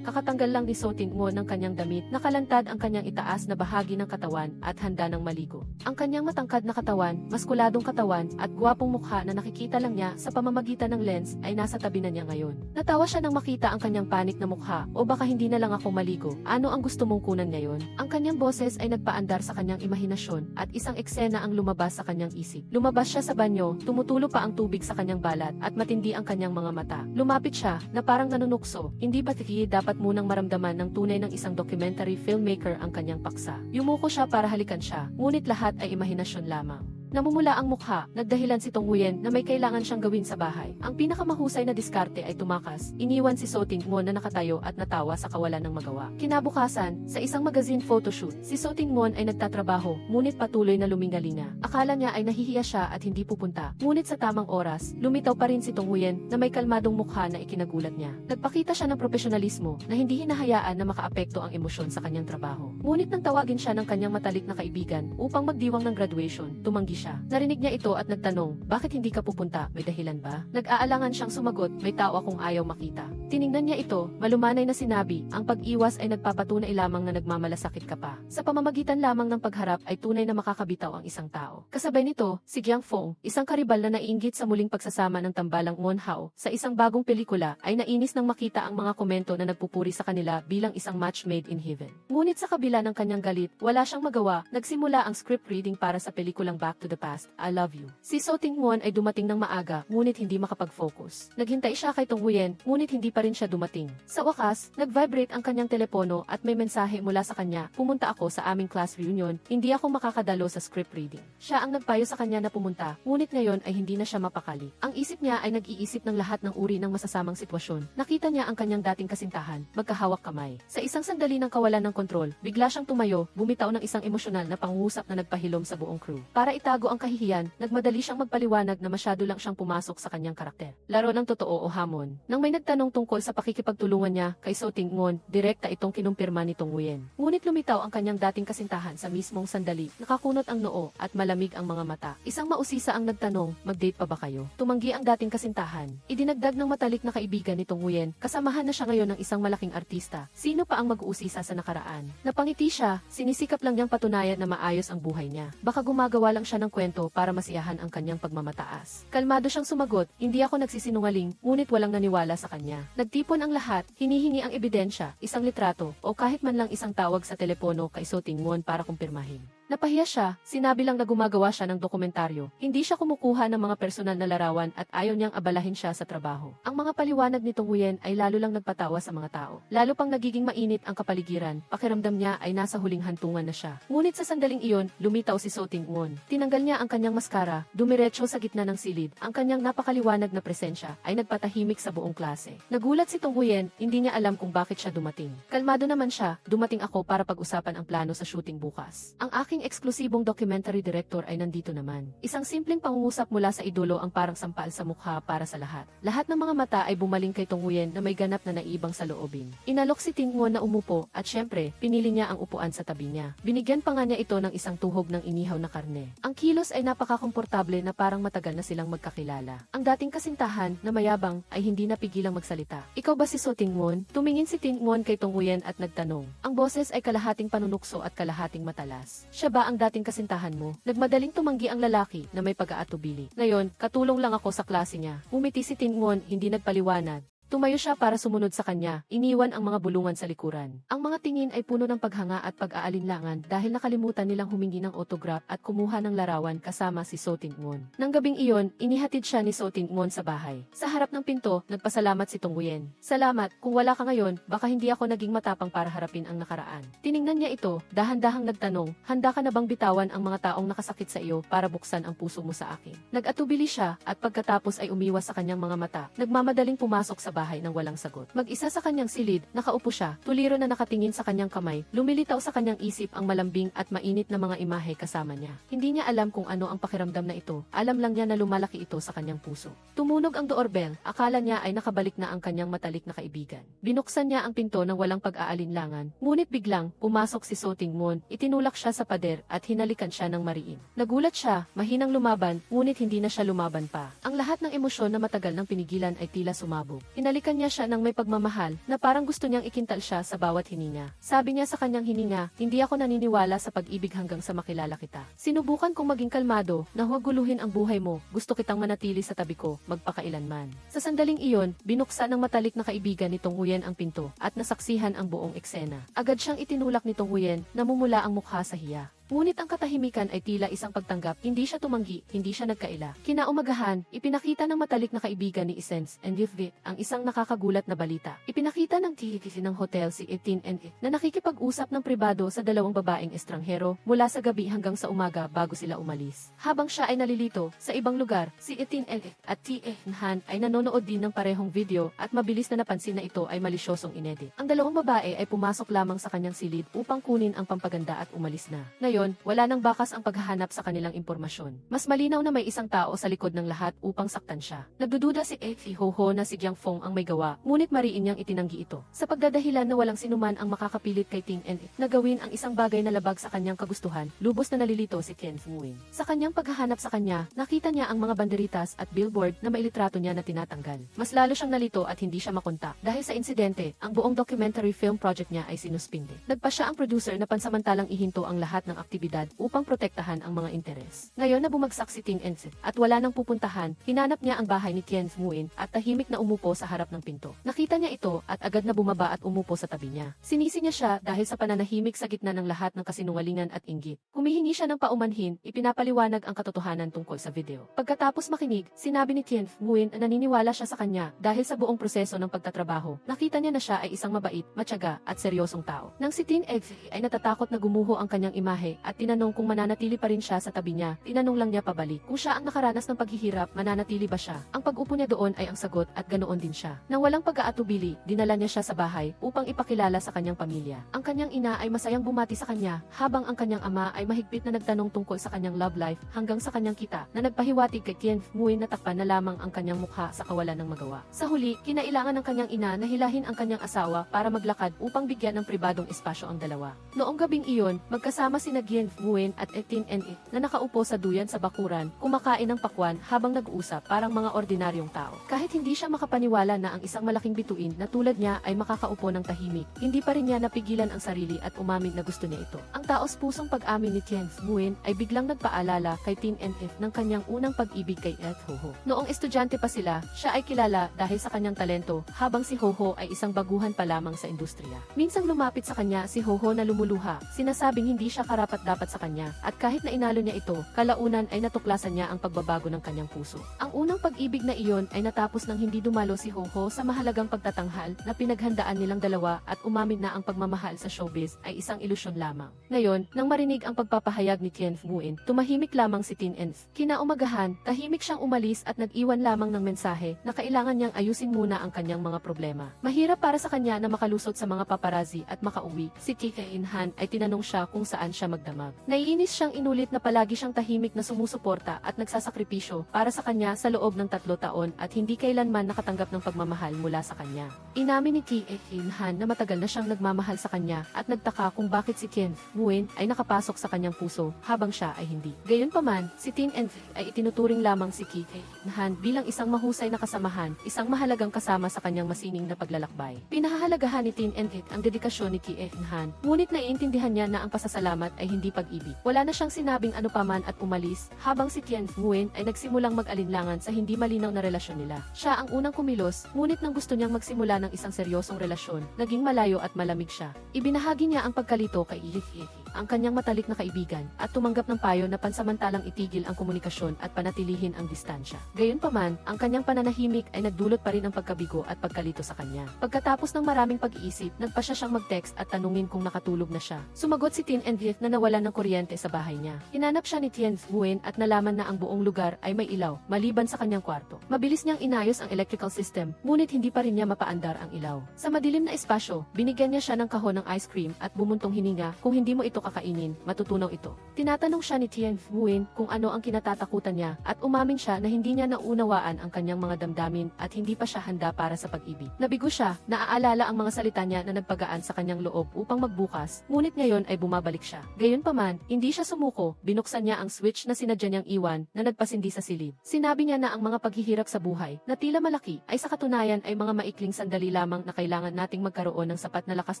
kakatanggal lang ni So Ting Won ng kanyang damit, nakalantad ang kanyang itaas na bahagi ng katawan at handa ng maligo. Ang kanyang matangkad na katawan, maskuladong katawan at gwapong mukha na nakikita lang niya sa pamamagitan ng lens ay nasa tabi na niya ngayon. Natawa siya nang makita ang kanyang panik na mukha, o baka hindi na lang ako maligo, ano ang gusto mong kunan ngayon? Ang kanyang boses ay nagpaandar sa kanyang imahinasyon at isang eksena ang lumabas sa kanyang isip. Lumabas siya sa banyo, tumutulo pa ang tubig sa kanyang balat at matindi ang kanyang mga mata. Lumapit siya na parang nanunukso, hindi ba dapat munang maramdaman ng tunay ng isang documentary filmmaker ang kanyang paksa. Yumuko siya para halikan siya, ngunit lahat ay imahinasyon lamang. Namumula ang mukha, nagdahilan si Tong Huyen na may kailangan siyang gawin sa bahay. Ang pinakamahusay na diskarte ay tumakas, iniwan si So Tingwon na nakatayo at natawa sa kawalan ng magawa. Kinabukasan, sa isang magazine photoshoot, si So Tingwon ay nagtatrabaho, ngunit patuloy na lumingalinga. Akala niya ay nahihiya siya at hindi pupunta, ngunit sa tamang oras, lumitaw pa rin si Tong Huyen na may kalmadong mukha na ikinagulat niya. Nagpakita siya ng profesionalismo na hindi hinahayaan na makaapekto ang emosyon sa kanyang trabaho. Ngunit nang tawagin siya ng kanyang matalik na kaibigan upang magdiwang ng graduation, tumanggi siya. Narinig niya ito at nagtanong, bakit hindi ka pupunta? May dahilan ba? Nag-aalangan siyang sumagot, may tao akong ayaw makita. Tiningnan niya ito, malumanay na sinabi, ang pag-iwas ay nagpapatunay lamang na nagmamalasakit ka pa. Sa pamamagitan lamang ng pagharap ay tunay na makakabitaw ang isang tao. Kasabay nito, si Jiang Feng, isang karibal na naiinggit sa muling pagsasama ng tambalang Won Hao sa isang bagong pelikula, ay nainis nang makita ang mga komento na nagpupuri sa kanila bilang isang match made in heaven. Ngunit sa kabila ng kanyang galit, wala siyang magawa, nagsimula ang script reading para sa pelikulang Back to the Past, I Love You. Si So Tingwon ay dumating ng maaga, ngunit hindi makapag-focus. Naghintay siya kay Tong Huyen, ngunit hindi pa rin siya dumating. Sa wakas, nag-vibrate ang kanyang telepono at may mensahe mula sa kanya, pumunta ako sa aming class reunion, hindi ako makakadalo sa script reading. Siya ang nagpayo sa kanya na pumunta, ngunit ngayon ay hindi na siya mapakali. Ang isip niya ay nag-iisip ng lahat ng uri ng masasamang sitwasyon. Nakita niya ang kanyang dating kasintahan, magkahawak kamay. Sa isang sandali ng kawalan ng kontrol, bigla siyang tumayo, bumitaw ng isang emosyonal na pangungusap na nagpahilom sa buong crew. Para itago ang kahihiyan, nagmadali siyang magpaliwanag na masyado lang siyang pumasok sa kanyang karakter. Laro ng totoo o hamon. Nang may nagtanong tungkol sa pakikipagtulungan niya kay So Tingwon, direkta itong kinumpirma ni Tong Huyen. Ngunit lumitaw ang kanyang dating kasintahan sa mismong sandali, nakakunot ang noo at malamig ang mga mata. Isang mausisa ang nagtanong, mag-date pa ba kayo? Tumanggi ang dating kasintahan. Idinagdag ng matalik na kaibigan ni Tong Huyen, kasamahan na siya ngayon ng isang malaking artista. Sino pa ang mag-uusisa sa nakaraan? Napangiti siya, sinisikap lang niyang patunayan na maayos ang buhay niya. Baka gumagawa lang siya ng kwento para masiyahan ang kanyang pagmamataas. Kalmado siyang sumagot, hindi ako nagsisinungaling, ngunit walang naniwala sa kanya. Nagtipon ang lahat, hinihingi ang ebidensya, isang litrato, o kahit man lang isang tawag sa telepono kay So Tingwon para kumpirmahin. Napahiya siya, sinabi lang na gumagawa siya ng dokumentaryo. Hindi siya kumukuha ng mga personal na larawan at ayaw niyang abalahin siya sa trabaho. Ang mga paliwanag ni Tong Huyen ay lalo lang nagpatawa sa mga tao. Lalo pang nagiging mainit ang kapaligiran, pakiramdam niya ay nasa huling hantungan na siya. Ngunit sa sandaling iyon, lumitaw si So Tingwon. Tinanggal niya ang kanyang maskara, dumiretso sa gitna ng silid. Ang kanyang napakaliwanag na presensya ay nagpatahimik sa buong klase. Nagulat si Tong Huyen, hindi niya alam kung bakit siya dumating. Kalmado naman siya, dumating ako para pag-usapan ang plano sa shooting bukas. Ang aking eksklusibong documentary director ay nandito naman. Isang simpleng pangungusap mula sa idolo ang parang sampal sa mukha para sa lahat. Lahat ng mga mata ay bumaling kay Tong Huyen na may ganap na naiibang sa loobin. Inalok si Tingwon na umupo at syempre, pinili niya ang upuan sa tabi niya. Binigyan pa nga niya ito ng isang tuhog ng inihaw na karne. Ang kilos ay napakakomportable na parang matagal na silang magkakilala. Ang dating kasintahan na mayabang ay hindi napigilang magsalita. Ikaw ba si So Tingwon? Tumingin si Tingwon kay Tong Huyen at nagtanong. Ang boses ay kalahating panunukso at kalahating matalas. Siya ba ang dating kasintahan mo? Nagmadaling tumanggi ang lalaki na may pag-aatubili. Ngayon, katulong lang ako sa klase niya. Umiti si Tingwon, hindi nagpaliwanag. Tumayo siya para sumunod sa kanya, iniwan ang mga bulungan sa likuran. Ang mga tingin ay puno ng paghanga at pag-aalinlangan dahil nakalimutan nilang humingi ng autograph at kumuha ng larawan kasama si So Tingwon. Nang gabing iyon, inihatid siya ni So Tingwon sa bahay. Sa harap ng pinto, nagpasalamat si Tong Huyen. Salamat, kung wala ka ngayon, baka hindi ako naging matapang para harapin ang nakaraan. Tiningnan niya ito, dahan-dahang nagtanong, handa ka na bang bitawan ang mga taong nakasakit sa iyo para buksan ang puso mo sa akin? Nag-atubili siya at pagkatapos ay umiwas sa kanyang mga mata, nagmamadaling pumasok sa bahay nang walang sagot. Mag-isa sa kanyang silid, nakaupo siya, tuliro na nakatingin sa kanyang kamay, lumilitaw sa kanyang isip ang malambing at mainit na mga imahe kasama niya. Hindi niya alam kung ano ang pakiramdam na ito, alam lang niya na lumalaki ito sa kanyang puso. Tumunog ang doorbell, akala niya ay nakabalik na ang kanyang matalik na kaibigan. Binuksan niya ang pinto nang walang pag-aalinlangan, ngunit biglang, pumasok si So Tingwon, itinulak siya sa pader at hinalikan siya ng mariin. Nagulat siya, mahinang lumaban, ngunit hindi na siya lumaban pa. Ang lahat ng emosyon na matagal nang pinigilan ay tila sumabog. Hinalikan niya siya ng may pagmamahal na parang gusto niyang ikintal siya sa bawat hininga. Sabi niya sa kanyang hininga, hindi ako naniniwala sa pag-ibig hanggang sa makilala kita. Sinubukan kong maging kalmado na huwag guluhin ang buhay mo, gusto kitang manatili sa tabi ko, magpakailanman. Sa sandaling iyon, binuksan ng matalik na kaibigan ni Tong Huyen ang pinto at nasaksihan ang buong eksena. Agad siyang itinulak ni Tong Huyen, namumula ang mukha sa hiya. Ngunit ang katahimikan ay tila isang pagtanggap, hindi siya tumanggi, hindi siya nagkaila. Kinaumagahan, ipinakita ng matalik na kaibigan ni Essence and Yvette ang isang nakakagulat na balita. Ipinakita ng TVC ng hotel si Etienne and It na nakikipag-usap ng pribado sa dalawang babaeng estranghero mula sa gabi hanggang sa umaga bago sila umalis. Habang siya ay nalilito sa ibang lugar, si Etienne and It at T.E. Han ay nanonood din ng parehong video at mabilis na napansin na ito ay malisyosong inedit. Ang dalawang babae ay pumasok lamang sa kanyang silid upang kunin ang pampaganda at umalis na. Ngayon, wala nang bakas ang paghahanap sa kanilang impormasyon. Mas malinaw na may isang tao sa likod ng lahat upang saktan siya. Nagdududa si Effie Ho na si Jiang Fong ang may gawa, ngunit mariin niyang itinanggi ito. Sa pagdadahilan na walang sinuman ang makakapilit kay Ting and It na gawin ang isang bagay na labag sa kanyang kagustuhan, lubos na nalilito si Ken Fuin. Sa kanyang paghahanap sa kanya, nakita niya ang mga banderitas at billboard na mailitrato niya na tinatanggal. Mas lalo siyang nalito at hindi siya makontak. Dahil sa insidente, ang buong documentary film project niya ay sinuspinde. Nagpa siya ang producer na pansamantalang ihinto ang lahat ng aktibidad upang protektahan ang mga interes. Ngayon na bumagsak si Ting and It at wala nang pupuntahan, hinanap niya ang bahay ni Ken Fuin at tahimik na umupo sa harap ng pinto. Nakita niya ito at agad na bumaba at umupo sa tabi niya. Sinisi niya siya dahil sa pananahimik sa gitna ng lahat ng kasinungalingan at inggit. Humihingi siya ng paumanhin, ipinapaliwanag ang katotohanan tungkol sa video. Pagkatapos makinig, sinabi ni Ken Fuin na naniniwala siya sa kanya dahil sa buong proseso ng pagtatrabaho. Nakita niya na siya ay isang mabait, matyaga at seryosong tao. Nang si Tin Effie ay natatakot na gumuho ang kanyang imahe at tinanong kung mananatili pa rin siya sa tabi niya, tinanong lang niya pabalik. Kung siya ang nakaranas ng paghihirap, mananatili ba siya? Ang pag-upo niya doon ay ang sagot at ganoon din siya. Nang walang pag-aatubili, dinala niya siya sa bahay upang ipakilala sa kanyang pamilya. Ang kanyang ina ay masayang bumati sa kanya, habang ang kanyang ama ay mahigpit na nagtanong tungkol sa kanyang love life hanggang sa kanyang kita na nagpahiwatig kay Ken Fuin na takpan na lamang ang kanyang mukha sa kawalan ng magawa. Sa huli, kinailangan ng kanyang ina na hilahin ang kanyang asawa para maglakad upang bigyan ng pribadong espasyo ang dalawa. Noong gabing iyon, magkasama sina Ken Fuin at Etienne and It na nakaupo sa duyan sa bakuran, kumakain ng pakwan habang nag-uusap parang mga ordinaryong tao. Kahit hindi siya makapaniwala na ang isang malaking bituin na tulad niya ay makakaupo ng tahimik, hindi pa rin niya napigilan ang sarili at umamin na gusto niya ito. Ang taos-pusong pag-amin ni Ken Fuin ay biglang nagpaalala kay Tin and It ng kanyang unang pag-ibig kay Et Ho. Noong estudyante pa sila, siya ay kilala dahil sa kanyang talento, habang si Ho ay isang baguhan pa lamang sa industriya. Minsang lumapit sa kanya si Ho na lumuluha, sinasabing hindi siya karapat-dapat sa kanya, at kahit na inalo niya ito, kalaunan ay natuklasan niya ang pagbabago ng kanyang puso. Ang unang pag-ibig na iyon ay natapos nang hindi dumalo si Ho sa mahalagang pagtatanghal na pinaghandaan nilang dalawa at umamin na ang pagmamahal sa showbiz ay isang ilusyon lamang. Ngayon, nang marinig ang pagpapahayag ni Ken Fuin, tumahimik lamang si Tin and It. Kinaumagahan, tahimik siyang umalis at nag-iwan lamang ng mensahe na kailangan niyang ayusin muna ang kanyang mga problema. Mahirap para sa kanya na makalusot sa mga paparazzi at makauwi. Si T.E. Han ay tinanong siya kung saan siya magdamag. Naiinis siyang inulit na palagi siyang tahimik na sumusuporta at nagsasakripisyo para sa kanya sa loob ng 3 taon at hindi kailanman nakatanggap ng pagmamahal mula sa kanya. Inamin ni T.E. Han na matagal na siyang nagmamahal sa kanya at nagtaka kung bakit si Ken Fuin ay nakapasok sa kanyang puso habang siya ay hindi. Gayunpaman, si Tin and It ay itinuturing lamang si T.E. Han bilang isang mahusay na kasamahan, isang mahalagang kasama sa kanyang masining na paglalakbay. Pinahahalagahan ni Tin and It ang dedikasyon ni T.E. Han, ngunit naiintindihan niya na ang pasasalamat ay hindi pag-ibig. Wala na siyang sinabing ano paman at umalis, habang si Ken Fuin ay nagsimulang mag-alinlangan sa hindi malinaw na relasyon nila. Siya ang unang kumilos, ngunit nang gusto niyang magsimula ng isang seryosong relasyon, naging malayo at malamig siya. Ibinahagi niya ang pagkalito kay Effie, ang kanyang matalik na kaibigan, at tumanggap ng payo na pansamantalang itigil ang komunikasyon at panatilihin ang distansya. Gayunpaman, ang kanyang pananahimik ay nagdulot pa rin ng pagkabigo at pagkalito sa kanya. Pagkatapos ng maraming pag-iisip, nagpa siya siyang mag-text at tanungin kung nakatulog na siya. Sumagot si Tin and It na nawalan ng kuryente sa bahay niya. Hinanap siya ni Ken Fuin at nalaman na ang buong lugar ay may ilaw, maliban sa kanyang kwarto. Mabilis niyang inayos ang electrical system, ngunit hindi pa rin niya mapaandar ang ilaw. Sa madilim na espasyo, binigyan niya siya ng kahon ng ice cream at bumuntong hininga, kung hindi mo ito kakainin, matutunaw ito. Tinatanong siya ni Ken Fuin kung ano ang kinatatakutan niya at umamin siya na hindi niya naunawaan ang kanyang mga damdamin at hindi pa siya handa para sa pag-ibig. Nabigo siya, naaalala ang mga salita niya na nagpagaan sa kanyang loob upang magbukas, ngunit ngayon ay bumabalik siya. Gayunpaman, hindi siya sumuko, binuksan niya ang switch na sinadya niyang iwan na nagpasindi sa silid. Sinabi niya na ang mga paghihirap sa buhay, na tila malaki, ay sa katunayan ay mga maikling sandali lamang na kailangan nating magkaroon ng sapat na lakas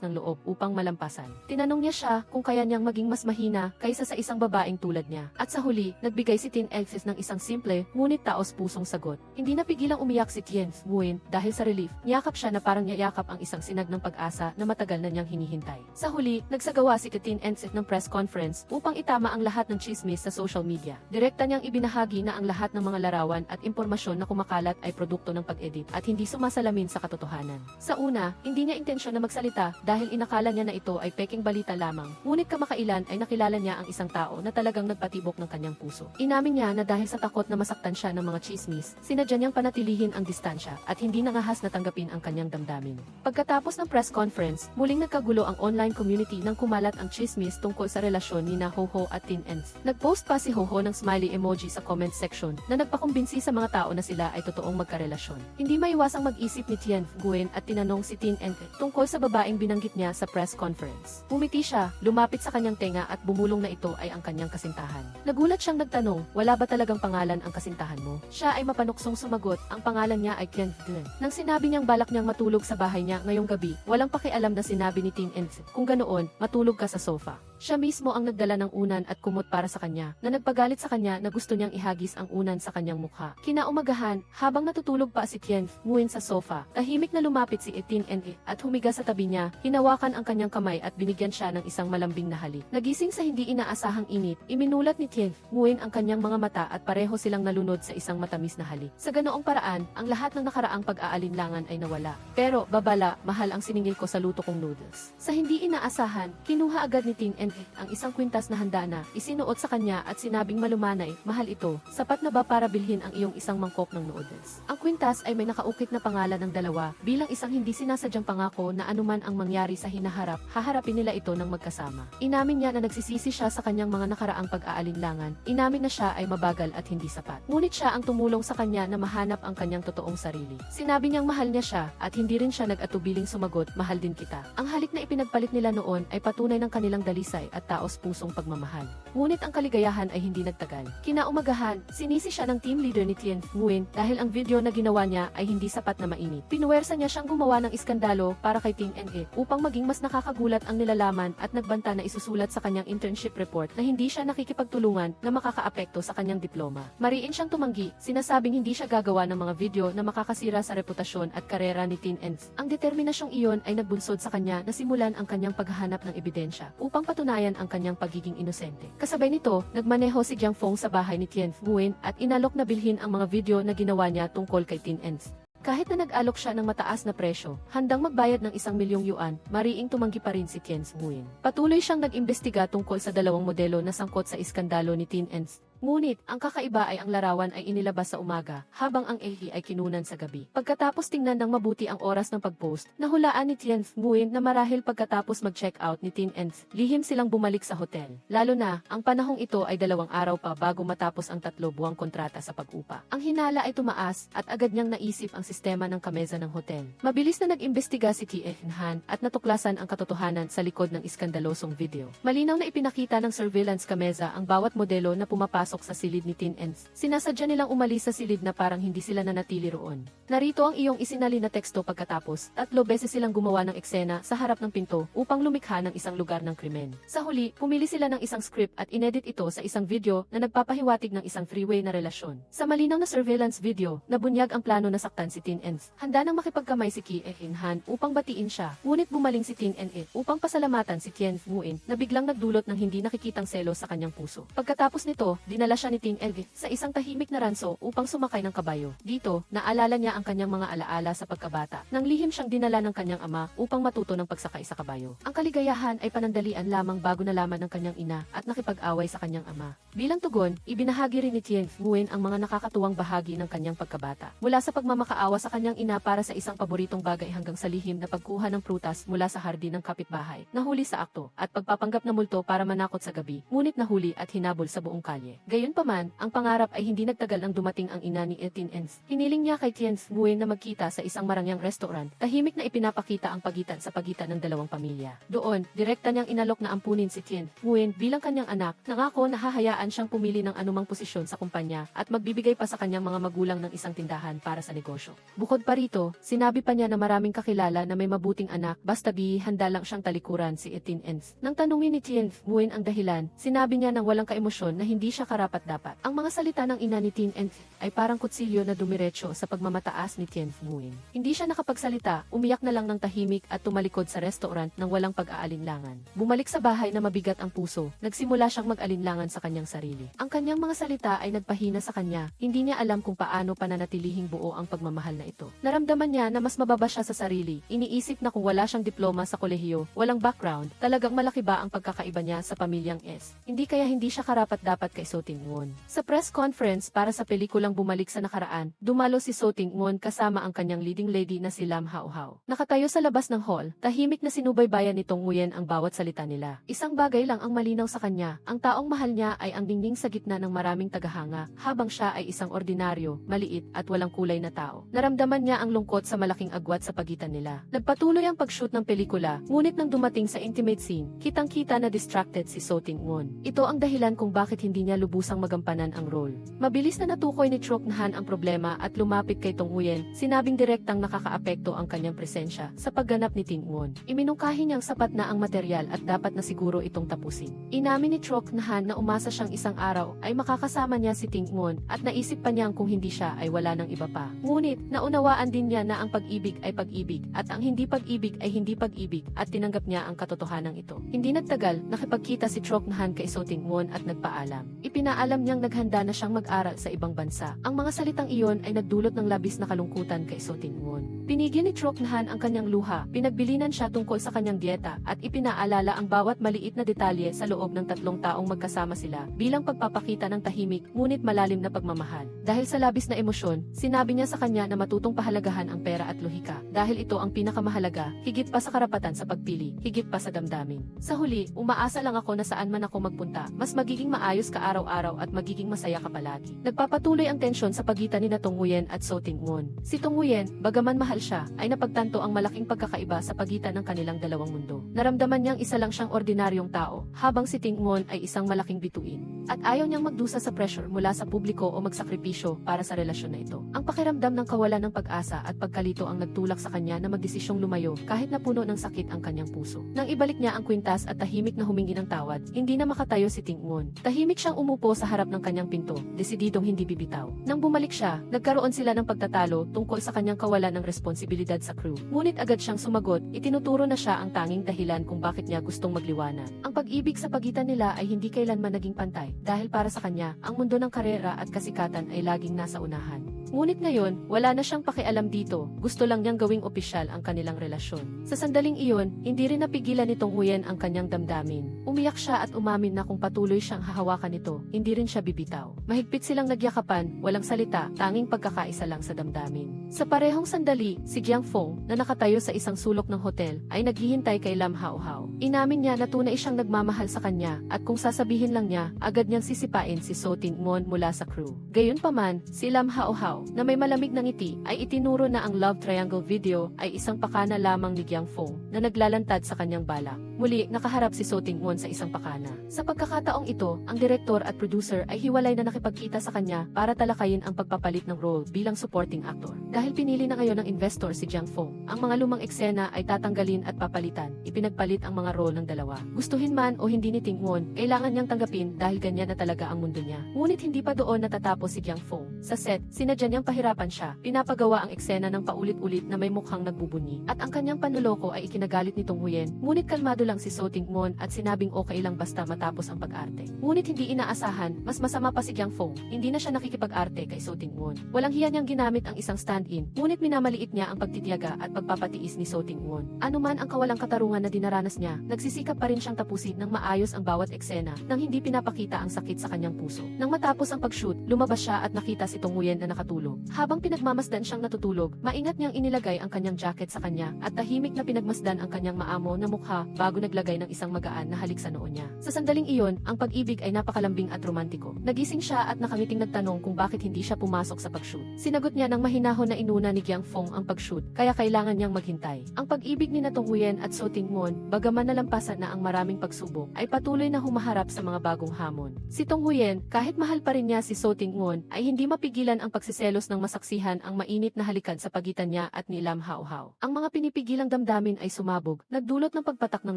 ng loob upang malampasan. Tinanong niya siya kung kaya niyang maging mas mahina kaysa sa isang babaeng tulad niya. At sa huli, nagbigay si Tin Exis ng isang simple, ngunit taos-pusong sagot. Hindi napigilang umiyak si Tien Nguyen dahil sa relief, niyakap siya na parang niyayakap ang isang sinag ng pag-asa na matagal na niyang hinihintay. Sa huli, nagsagawa si Tin Exis ng press conference upang itama ang lahat ng chismis sa social media. Direkta niyang ibinahagi na ang lahat ng mga larawan at impormasyon na kumakalat ay produkto ng pag-edit at hindi sumasalamin sa katotohanan. Sa una, hindi niya intensyon na magsalita dahil inakala niya na ito ay peking balita lamang. Ngunit kamakailan ay nakilala niya ang isang tao na talagang nagpatibok ng kanyang puso. Inamin niya na dahil sa takot na masaktan siya ng mga chismis, sinadya niyang panatilihin ang distansya at hindi nangahas na tanggapin ang kanyang damdamin. Pagkatapos ng press conference, muling nagkagulo ang online community nang kumalat ang chismis tungkol sa relasyon ni Hoho at Tin Ens. Nagpost pa si Hoho ng smiley emoji sa comment section na nagpakumbinsi sa mga tao na sila ay totoong magkarelasyon. Hindi maiwasang mag-isip ni Tien Nguyen at tinanong si Tin Ens tungkol sa babaeng binanggit niya sa press conference. Umiti siya, lumapit sa kanyang tenga at bumulong na ito ay ang kanyang kasintahan. Nagulat siyang nagtanong, wala ba talagang pangalan ang kasintahan mo? Siya ay mapanuksong sumagot, ang pangalan niya ay Ken Nguyen. Nang sinabi niyang balak niyang matulog sa bahay niya ngayong gabi, walang pakialam na sinabi ni Tin Ens, kung ganoon, matulog ka sa sofa. Siya mismo ang nagdala ng unan at kumot para sa kanya, na nagpagalit sa kanya na gusto niyang ihagis ang unan sa kanyang mukha. Kinaumagahan, habang natutulog pa si Tien Nguyen sa sofa, tahimik na lumapit si Tin Ens at humiga sa tabi niya, hinawakan ang kanyang kamay at binigyan siya ng isang malambing na halik. Nagising sa hindi inaasahang init, iminulat ni Tien Nguyen ang kanyang mga mata at pareho silang nalunod sa isang matamis na halik. Sa ganoong paraan, ang lahat ng nakaraang pag-aalinlangan ay nawala. Pero, babala, mahal ang siningil ko sa luto kong noodles. Sa hindi inaasahan, kinuha agad ni Tin Ens ang isang kwintas na handa na, isinuot sa kanya at sinabing malumanay, mahal ito, sapat na ba para bilhin ang iyong isang mangkok ng noodles? Ang kwintas ay may nakaukit na pangalan ng dalawa, bilang isang hindi sinasadyang pangako na anuman ang mangyari sa hinaharap, haharapin nila ito ng magkasama. Inamin niya na nagsisisi siya sa kanyang mga nakaraang pag-aalinlangan, inamin na siya ay mabagal at hindi sapat. Ngunit siya ang tumulong sa kanya na mahanap ang kanyang totoong sarili. Sinabi niyang mahal niya siya at hindi rin siya nag-atubiling sumagot, mahal din kita. Ang halik na ipinagpalit nila noon ay patunay ng kanilang dalisay at taos-pusong pagmamahal. Ngunit ang kaligayahan ay hindi nagtagal. Kinaumagahan, sinisi siya ng team leader ni Tien Nguyen dahil ang video na ginawa niya ay hindi sapat na mainit. Pinuwersa niya siyang gumawa ng iskandalo para kay Tin Ens upang maging mas nakakagulat ang nilalaman at nagbanta na isusulat sa kanyang internship report na hindi siya nakikipagtulungan na makakaapekto sa kanyang diploma. Mariin siyang tumanggi, sinasabing hindi siya gagawa ng mga video na makakasira sa reputasyon at karera ni Tin Ens. Ang determinasyong iyon ay nagbunsod sa kanya na simulan ang kanyang paghahanap ng ebidensya upang patunayan ang kanyang pagiging inosente. Kasabay nito, nagmaneho si Jiang Fong sa bahay ni Tien Nguyen at inalok na bilhin ang mga video na ginawa niya tungkol kay Tin Ens. Kahit na nag-alok siya ng mataas na presyo, handang magbayad ng 1,000,000 yuan, mariing tumanggi pa rin si Tien Nguyen. Patuloy siyang nag-imbestiga tungkol sa dalawang modelo na sangkot sa iskandalo ni Tin Ens. Ngunit, ang kakaiba ay ang larawan ay inilabas sa umaga, habang ang ehi ay kinunan sa gabi. Pagkatapos tingnan ng mabuti ang oras ng pag-post, nahulaan ni Tien Nguyen na marahil pagkatapos mag-check out ni Tin Ens, lihim silang bumalik sa hotel. Lalo na, ang panahong ito ay 2 araw pa bago matapos ang 3 buwang kontrata sa pag-upa. Ang hinala ay tumaas, at agad niyang naisip ang sistema ng kameza ng hotel. Mabilis na nag-imbestiga si Tien Han at natuklasan ang katotohanan sa likod ng iskandalosong video. Malinaw na ipinakita ng surveillance kameza ang bawat modelo na pumapasok sa silid ni Tin Ens. Sinasadya nilang umalis sa silid na parang hindi sila nanatili roon. Narito ang iyong isinali na teksto pagkatapos, 3 beses silang gumawa ng eksena sa harap ng pinto upang lumikha ng isang lugar ng krimen. Sa huli, pumili sila ng isang script at inedit ito sa isang video na nagpapahiwatig ng isang three-way na relasyon. Sa malinaw na surveillance video, nabunyag ang plano na saktan si Tin Ens. Handa nang makipagkamay si Tien Han upang batiin siya, ngunit bumaling si Tin Ens upang pasalamatan si Tien Nguyen na biglang nagdulot ng hindi nakikitang selos sa kanyang puso. Pagkatapos nito, dinala siya ni Tin Ens sa isang tahimik na ranso upang sumakay ng kabayo. Dito, naalala niya ang kanyang mga alaala sa pagkabata. Nang lihim siyang dinala ng kanyang ama upang matuto ng pagsakay sa kabayo. Ang kaligayahan ay panandalian lamang bago nalaman ng kanyang ina at nakipag-away sa kanyang ama. Bilang tugon, ibinahagi rin ni Tien Nguyen ang mga nakakatuwang bahagi ng kanyang pagkabata. Mula sa pagmamakaawa sa kanyang ina para sa isang paboritong bagay hanggang sa lihim na pagkuha ng prutas mula sa hardin ng kapitbahay, nahuli sa akto, at pagpapanggap na multo para manakot sa gabi, ngunit nahuli at hinabol sa buong kalye. Gayunpaman, ang pangarap ay hindi nagtagal nang dumating ang ina ni Etienne. Hiniling niya kay Tien Nguyen na magkita sa isang marangyang restaurant. Tahimik na ipinapakita ang pagitan sa pagitan ng dalawang pamilya. Doon, direkta niyang inalok na ampunin si Tien Nguyen bilang kanyang anak. Nangako na hahayaan siyang pumili ng anumang posisyon sa kumpanya at magbibigay pa sa kanyang mga magulang ng isang tindahan para sa negosyo. Bukod pa rito, sinabi pa niya na maraming kakilala na may mabuting anak basta handa lang siyang talikuran si Etienne. Nang tanungin ni Tien Nguyen ang dahilan, sinabi niya ng walang kaemosyon na hindi siya karapat-dapat. Ang mga salita ng ina ni Tien ay parang kutsilyo na dumiretso sa pagmamataas ni Tien Nguyen. Hindi siya nakapagsalita, umiyak na lang ng tahimik at tumalikod sa restaurant nang walang pag-aalinlangan. Bumalik sa bahay na mabigat ang puso, nagsimula siyang mag-alinlangan sa kanyang sarili. Ang kanyang mga salita ay nagpahina sa kanya, hindi niya alam kung paano pananatilihing buo ang pagmamahal na ito. Naramdaman niya na mas mababa siya sa sarili, iniisip na kung wala siyang diploma sa kolehiyo, walang background, talagang malaki ba ang pagkakaiba niya sa pamilyang S. Hindi kaya hindi siya karapat-dapat kay So Ting-won. Sa press conference para sa pelikulang Bumalik sa Nakaraan, dumalo si So Ting-won kasama ang kanyang leading lady na si Lam Hao-hao. Nakatayo sa labas ng hall, tahimik na sinubaybayan ni Tong Nguyen ang bawat salita nila. Isang bagay lang ang malinaw sa kanya, ang taong mahal niya ay ang dingding sa gitna ng maraming tagahanga, habang siya ay isang ordinaryo, maliit at walang kulay na tao. Naramdaman niya ang lungkot sa malaking agwat sa pagitan nila. Nagpatuloy ang pag-shoot ng pelikula, ngunit nang dumating sa intimate scene, kitang-kita na distracted si So Ting-won. Ito ang dahilan kung bakit hindi niya lubusang magampanan ang role. Mabilis na natukoy ni Trok Na Han ang problema at lumapit kay Tong Nguyen, sinabing direktang nakakaapekto ang kanyang presensya sa pagganap ni Ting-won. Iminungkahi niyang sapat na ang material at dapat na siguro itong tapusin. Inamin ni Trok Na Han na umasa siyang isang araw ay makakasama niya si Ting-won at naisip pa niyang kung hindi siya ay wala ng iba pa. Ngunit, naunawaan din niya na ang pag-ibig ay pag-ibig at ang hindi pag-ibig ay hindi pag-ibig at tinanggap niya ang katotohanan ito. Hindi nagtagal, nakipagkita si Trok Na Han kay So Ting-won at nagpaalam. Ipinaalam niyang naghanda na siyang mag-aral sa ibang bansa. Ang mga salitang iyon ay nagdulot ng labis na kalungkutan kay So Ting-won. Pinigil ni Trok Na Han ang kanyang luha, pinagbilinan siya tungkol sa kanyang dieta at ipinaalala ang bawat maliit na detalye sa loob ng 3 taong magkasama sila bilang pagpapakita ng tahimik ngunit malalim na pagmamahal. Dahil sa labis na emosyon, sinabi niya sa kanya na matutong pahalagahan ang pera at lohika dahil ito ang pinakamahalaga, higit pa sa karapatan sa pagpili, higit pa sa damdamin. Sa huli, umaasa lang ako na saan man ako magpunta, mas magiging maayos ka araw-araw at magiging masaya ka palagi. Nagpapatuloy ang tensyon sa pagitan ni Tong Nguyen at So Ting-won. Si Tong Nguyen, bagaman mahal siya, ay napagtanto ang malaking pagkakaiba sa pagitan ng kanilang dalawang mundo. Naramdaman niyang isa lang siyang ordinaryong tao, habang si Ting-won ay isang malaking bituin. At ayaw niyang magdusa sa pressure mula sa publiko o magsakripisyo para sa relasyon na ito. Ang pakiramdam ng kawalan ng pag-asa at pagkalito ang nagtulak sa kanya na magdesisyong lumayo kahit na puno ng sakit ang kanyang puso. Nang ibalik niya ang kwintas at tahimik na humingi ng tawad, hindi na makatayo si Ting-won. Tahimik siyang umupo sa harap ng kanyang pinto, desididong hindi bibitaw. Nang bumalik siya, nagkaroon sila ng pagtatalo tungkol sa kanyang kawalan ng responsibilidad sa crew. Ngunit agad siyang sumagot, itinuturo na siya ang tanging dahilan kung bakit niya gustong magliwanag. Ang pag-ibig sa pagitan nila ay hindi kailanman naging pantay, dahil para sa kanya, ang mundo ng karera at kasikatan ay laging nasa unahan. Ngunit ngayon, wala na siyang pakialam dito, gusto lang niyang gawing opisyal ang kanilang relasyon. Sa sandaling iyon, hindi rin napigilan ni Tong Nguyen ang kanyang damdamin. Umiyak siya at umamin na kung patuloy siyang hahawakan nito, hindi rin siya bibitaw. Mahigpit silang nagyakapan, walang salita, tanging pagkakaisa lang sa damdamin. Sa parehong sandali, si Jiang Fong, na nakatayo sa isang sulok ng hotel, ay naghihintay kay Lam Hao-hao. Inamin niya na tunay siyang nagmamahal sa kanya, at kung sasabihin lang niya, agad niyang sisipain si So Ting-won mula sa crew. Gayunpaman, si Lam Hao-hao, na may malamig na ngiti, ay itinuro na ang love triangle video ay isang pakana lamang ni Jiang Fong, na naglalantad sa kanyang balak. Muli, nakaharap si So Ting-won sa isang pakana. Sa pagkakataong ito, ang direktor at producer ay hiwalay na nakipagkita sa kanya para talakayin ang pagpapalit ng role bilang supporting actor. Dahil pinili na ngayon ng investor si Jiang Fong, ang mga lumang eksena ay tatanggalin at papalitan, ipinagpalit ang mga role ng dalawa. Gustuhin man o hindi ni Ting-won, kailangan niyang tanggapin dahil ganyan na talaga ang mundo niya. Ngunit hindi pa doon natatapos si Jiang Fong. Sa set, sinadya niyang pahirapan siya, pinapagawa ang eksena ng paulit-ulit na may mukhang nagbubunyi. At ang kanyang panloloko ay ikinagalit ni Tong Nguyen, ngunit kalmado lang si So Ting-won at sinabing okay lang basta matapos ang pag-arte. Ngunit hindi inaasahan, mas masama pa si Jiang Fong, hindi na siya nakikipag-arte kay So Ting-won. Walang hiya niyang ginamit ang isang stand-in, ngunit minamaliit niya ang pagtitiyaga at pagpapatiis ni So Ting-won. Anuman ang kawalang katarungan na dinaranas niya, nagsisikap pa rin siyang tapusin ng maayos ang bawat eksena nang hindi pinapakita ang sakit sa kanyang puso. Nang matapos ang pag-shoot, lumabas siya at nakita si Tong Nguyen na nakatulog. Habang pinagmamasdan siyang natutulog, maingat niyang inilagay ang kanyang jacket sa kanya at tahimik na pinagmasdan ang kanyang maamo na mukha bago bago naglagay ng isang magaan na halik sa noo niya. Sa sandaling iyon, ang pag-ibig ay napakalambing at romantiko. Nagising siya at nakangiting nagtanong kung bakit hindi siya pumasok sa pag-shoot. Sinagot niya ng mahinahon na inuna ni Giang Fong ang pag-shoot, kaya kailangan niyang maghintay. Ang pag-ibig ni Tong Huyen at So Tingwon, bagaman nalampasan na ang maraming pagsubok, ay patuloy na humaharap sa mga bagong hamon. Si Tong Huyen, kahit mahal pa rin niya si So Tingwon, ay hindi mapigilan ang pagsiselos ng masaksihan ang mainit na halikan sa pagitan niya at ni Lam Hao Hao. Ang mga pinipigilang damdamin ay sumabog, nagdulot ng pagpatak ng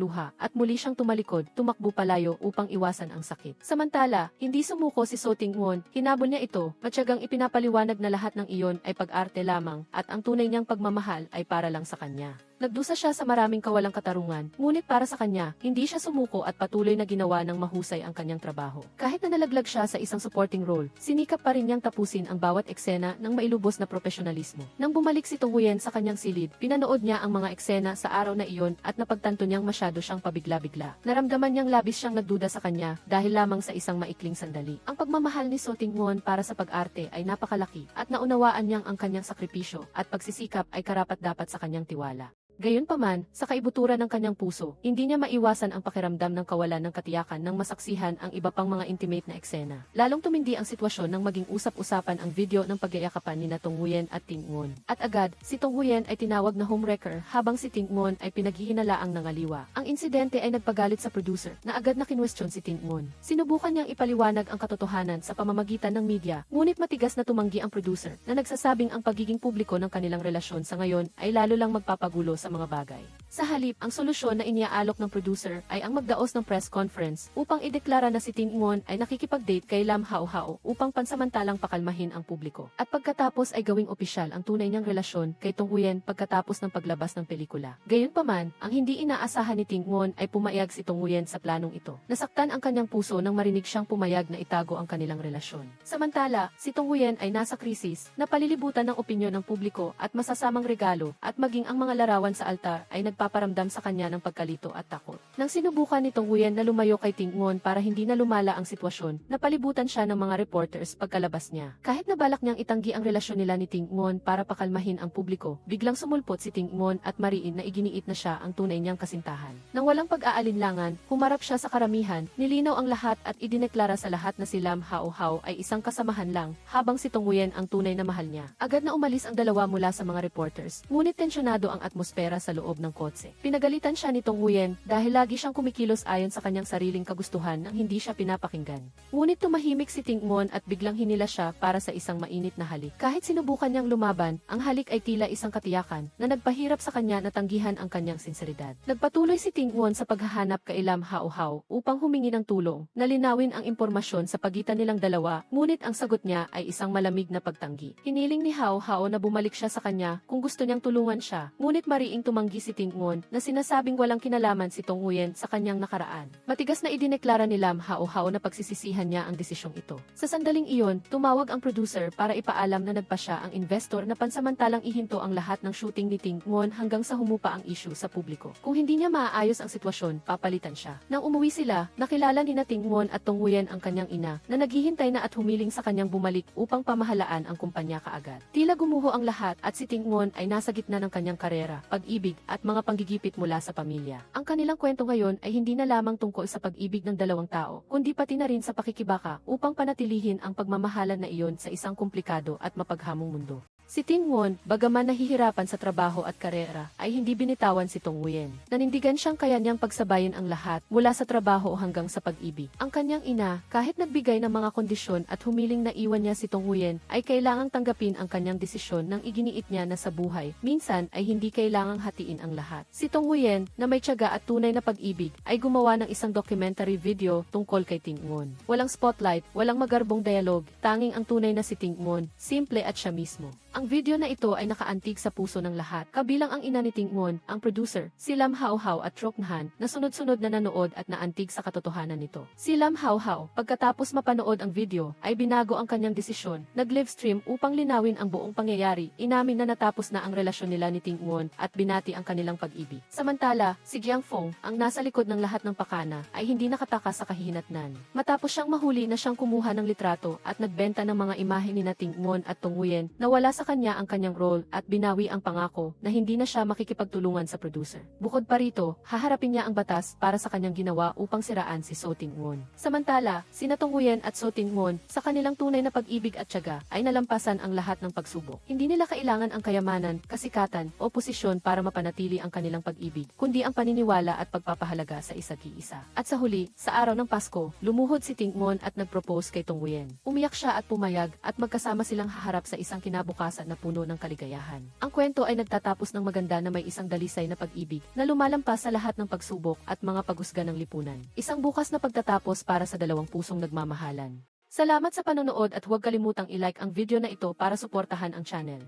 luha, at muli siyang tumalikod, tumakbo palayo upang iwasan ang sakit. Samantala, hindi sumuko si So Tingwon, hinabol niya ito, matyagang ipinapaliwanag na lahat ng iyon ay pag-arte lamang, at ang tunay niyang pagmamahal ay para lang sa kanya. Nagdusa siya sa maraming kawalang katarungan, ngunit para sa kanya, hindi siya sumuko at patuloy na ginawa ng mahusay ang kanyang trabaho. Kahit na nalaglag siya sa isang supporting role, sinikap pa rin niyang tapusin ang bawat eksena ng mailubos na profesionalismo. Nang bumalik si Tong Huyen sa kanyang silid, pinanood niya ang mga eksena sa araw na iyon at napagtanto niyang masyado siyang pabigla-bigla. Naramdaman niyang labis siyang nagduda sa kanya dahil lamang sa isang maikling sandali. Ang pagmamahal ni So Tingwon para sa pag-arte ay napakalaki at naunawaan niyang ang kanyang sakripisyo at pagsisikap ay karapat-dapat sa kanyang tiwala. Gayunpaman, sa kaibuturan ng kanyang puso, hindi niya maiwasan ang pakiramdam ng kawalan ng katiyakan nang masaksihan ang iba pang mga intimate na eksena. Lalong tumindi ang sitwasyon nang maging usap-usapan ang video ng pagyayakapan ni Tong Huyen at Tingwon. At agad, si Tong Huyen ay tinawag na homewrecker habang si Tingwon ay pinaghihinalaang nangaliwa. Ang insidente ay nagpagalit sa producer na agad na kinwestiyon si Tingwon. Sinubukan niyang ipaliwanag ang katotohanan sa pamamagitan ng media, ngunit matigas na tumanggi ang producer na nagsasabing ang pagiging publiko ng kanilang relasyon sa ngayon ay lalo lang magpapagulo sa mga bagay. Sa halip, ang solusyon na iniaalok ng producer ay ang magdaos ng press conference upang ideklara na si Tingwon ay nakikipag-date kay Lam Hao Hao upang pansamantalang pakalmahin ang publiko. At pagkatapos ay gawing opisyal ang tunay niyang relasyon kay Tong Huyen pagkatapos ng paglabas ng pelikula. Gayunpaman, ang hindi inaasahan ni Tingwon ay pumayag si Tong Huyen sa planong ito. Nasaktan ang kanyang puso nang marinig siyang pumayag na itago ang kanilang relasyon. Samantala, si Tong Huyen ay nasa krisis, napalilibutan ng opinyon ng publiko at masasamang regalo at maging ang mga larawan sa altar ay nagpaparamdam sa kanya ng pagkalito at takot. Nang sinubukan ni Tong Huyen na lumayo kay Tingwon para hindi na lumala ang sitwasyon, napalibutan siya ng mga reporters pagkalabas niya. Kahit nabalak niyang itanggi ang relasyon nila ni Tingwon para pakalmahin ang publiko, biglang sumulpot si Tingwon at mariin na iginiit na siya ang tunay niyang kasintahan. Nang walang pag-aalinlangan, humarap siya sa karamihan, nilinaw ang lahat at idineklara sa lahat na si Lam Hao Hao ay isang kasamahan lang, habang si Tong Huyen ang tunay na mahal niya. Agad na umalis ang dalawa mula sa mga reporters, ngunit tensyonado ang atmosfera sa loob ng kotse. Pinagalitan siya ni Tong Huyen dahil lagi siyang kumikilos ayon sa kanyang sariling kagustuhan nang hindi siya pinapakinggan. Ngunit tumahimik si Tingwon at biglang hinila siya para sa isang mainit na halik. Kahit sinubukan niyang lumaban, ang halik ay tila isang katiyakan na nagpahirap sa kanya na tanggihan ang kanyang sinseridad. Nagpatuloy si Tingwon sa paghahanap kay Lam Hao Hao upang humingi ng tulong, nalinawin ang impormasyon sa pagitan nilang dalawa, ngunit ang sagot niya ay isang malamig na pagtanggi. Hiniling ni Hao Hao na bumalik siya sa kanya kung gusto niyang tulungan siya, ngunit mariing tumanggi si Tingwon na sinasabing walang kinalaman si Tong Huyen sa kanyang nakaraan. Matigas na idineklara ni Lam Hao Hao na pagsisisihan niya ang desisyong ito. Sa sandaling iyon, tumawag ang producer para ipaalam na nagpa siya ang investor na pansamantalang ihinto ang lahat ng shooting ni Tingwon hanggang sa humupa ang issue sa publiko. Kung hindi niya maaayos ang sitwasyon, papalitan siya. Nang umuwi sila, nakilala ni Tingwon at Tong Huyen ang kanyang ina na naghihintay na at humiling sa kanyang bumalik upang pamahalaan ang kumpanya kaagad. Tila gumuho ang lahat at si Tingwon ay nasa gitna ng kanyang karera, pag-ibig at mga panggigipit mula sa pamilya. Ang kanilang kwento ngayon ay hindi na lamang tungkol sa pag-ibig ng dalawang tao, kundi pati na rin sa pakikibaka upang panatilihin ang pagmamahalan na iyon sa isang komplikado at mapaghamong mundo. Si Tingwon, bagaman nahihirapan sa trabaho at karera, ay hindi binitawan si Tong Huyen. Nanindigan siyang kaya niyang pagsabayin ang lahat, mula sa trabaho hanggang sa pag-ibig. Ang kanyang ina, kahit nagbigay ng mga kondisyon at humiling na iwan niya si Tong Huyen, ay kailangang tanggapin ang kanyang desisyon nang iginiit niya na sa buhay. Minsan ay hindi kailangang hatiin ang lahat. Si Tong Huyen, na may tiyaga at tunay na pag-ibig, ay gumawa ng isang documentary video tungkol kay Tingwon. Walang spotlight, walang magarbong dialog, tanging ang tunay na si Tingwon, simple at siya mismo. Ang video na ito ay nakaantig sa puso ng lahat, kabilang ang ina ni Tingwon, ang producer, si Lam Hao Hao at Trok Nhan, na sunod-sunod na nanood at naantig sa katotohanan nito. Si Lam Hao Hao, pagkatapos mapanood ang video, ay binago ang kanyang desisyon, nag-livestream upang linawin ang buong pangyayari, inamin na natapos na ang relasyon nila ni Tingwon at binati ang kanilang pag-ibig. Samantala, si Giang Fong, ang nasa likod ng lahat ng pakana, ay hindi nakatakas sa kahihinatnan. Matapos siyang mahuli na siyang kumuha ng litrato at nagbenta ng mga imahe ni Tingwon at Tong Huyen na wala sa sa kanya ang kanyang role at binawi ang pangako na hindi na siya makikipagtulungan sa producer. Bukod pa rito, haharapin niya ang batas para sa kanyang ginawa upang siraan si So Ting-won. Samantala, sina Tong Nguyen at So Ting-won sa kanilang tunay na pag-ibig at tiyaga ay nalampasan ang lahat ng pagsubok. Hindi nila kailangan ang kayamanan, kasikatan o posisyon para mapanatili ang kanilang pag-ibig, kundi ang paniniwala at pagpapahalaga sa isa't isa. At sa huli, sa araw ng Pasko, lumuhod si Ting-won at nag-propose kay Tong Nguyen. Umiyak siya at pumayag at magkasama silang haharap sa isang kinabukasan na puno ng kaligayahan. Ang kwento ay nagtatapos ng maganda na may isang dalisay na pag-ibig na lumalampas sa lahat ng pagsubok at mga paghusga ng lipunan. Isang bukas na pagtatapos para sa dalawang pusong nagmamahalan. Salamat sa panonood at huwag kalimutang i-like ang video na ito para suportahan ang channel.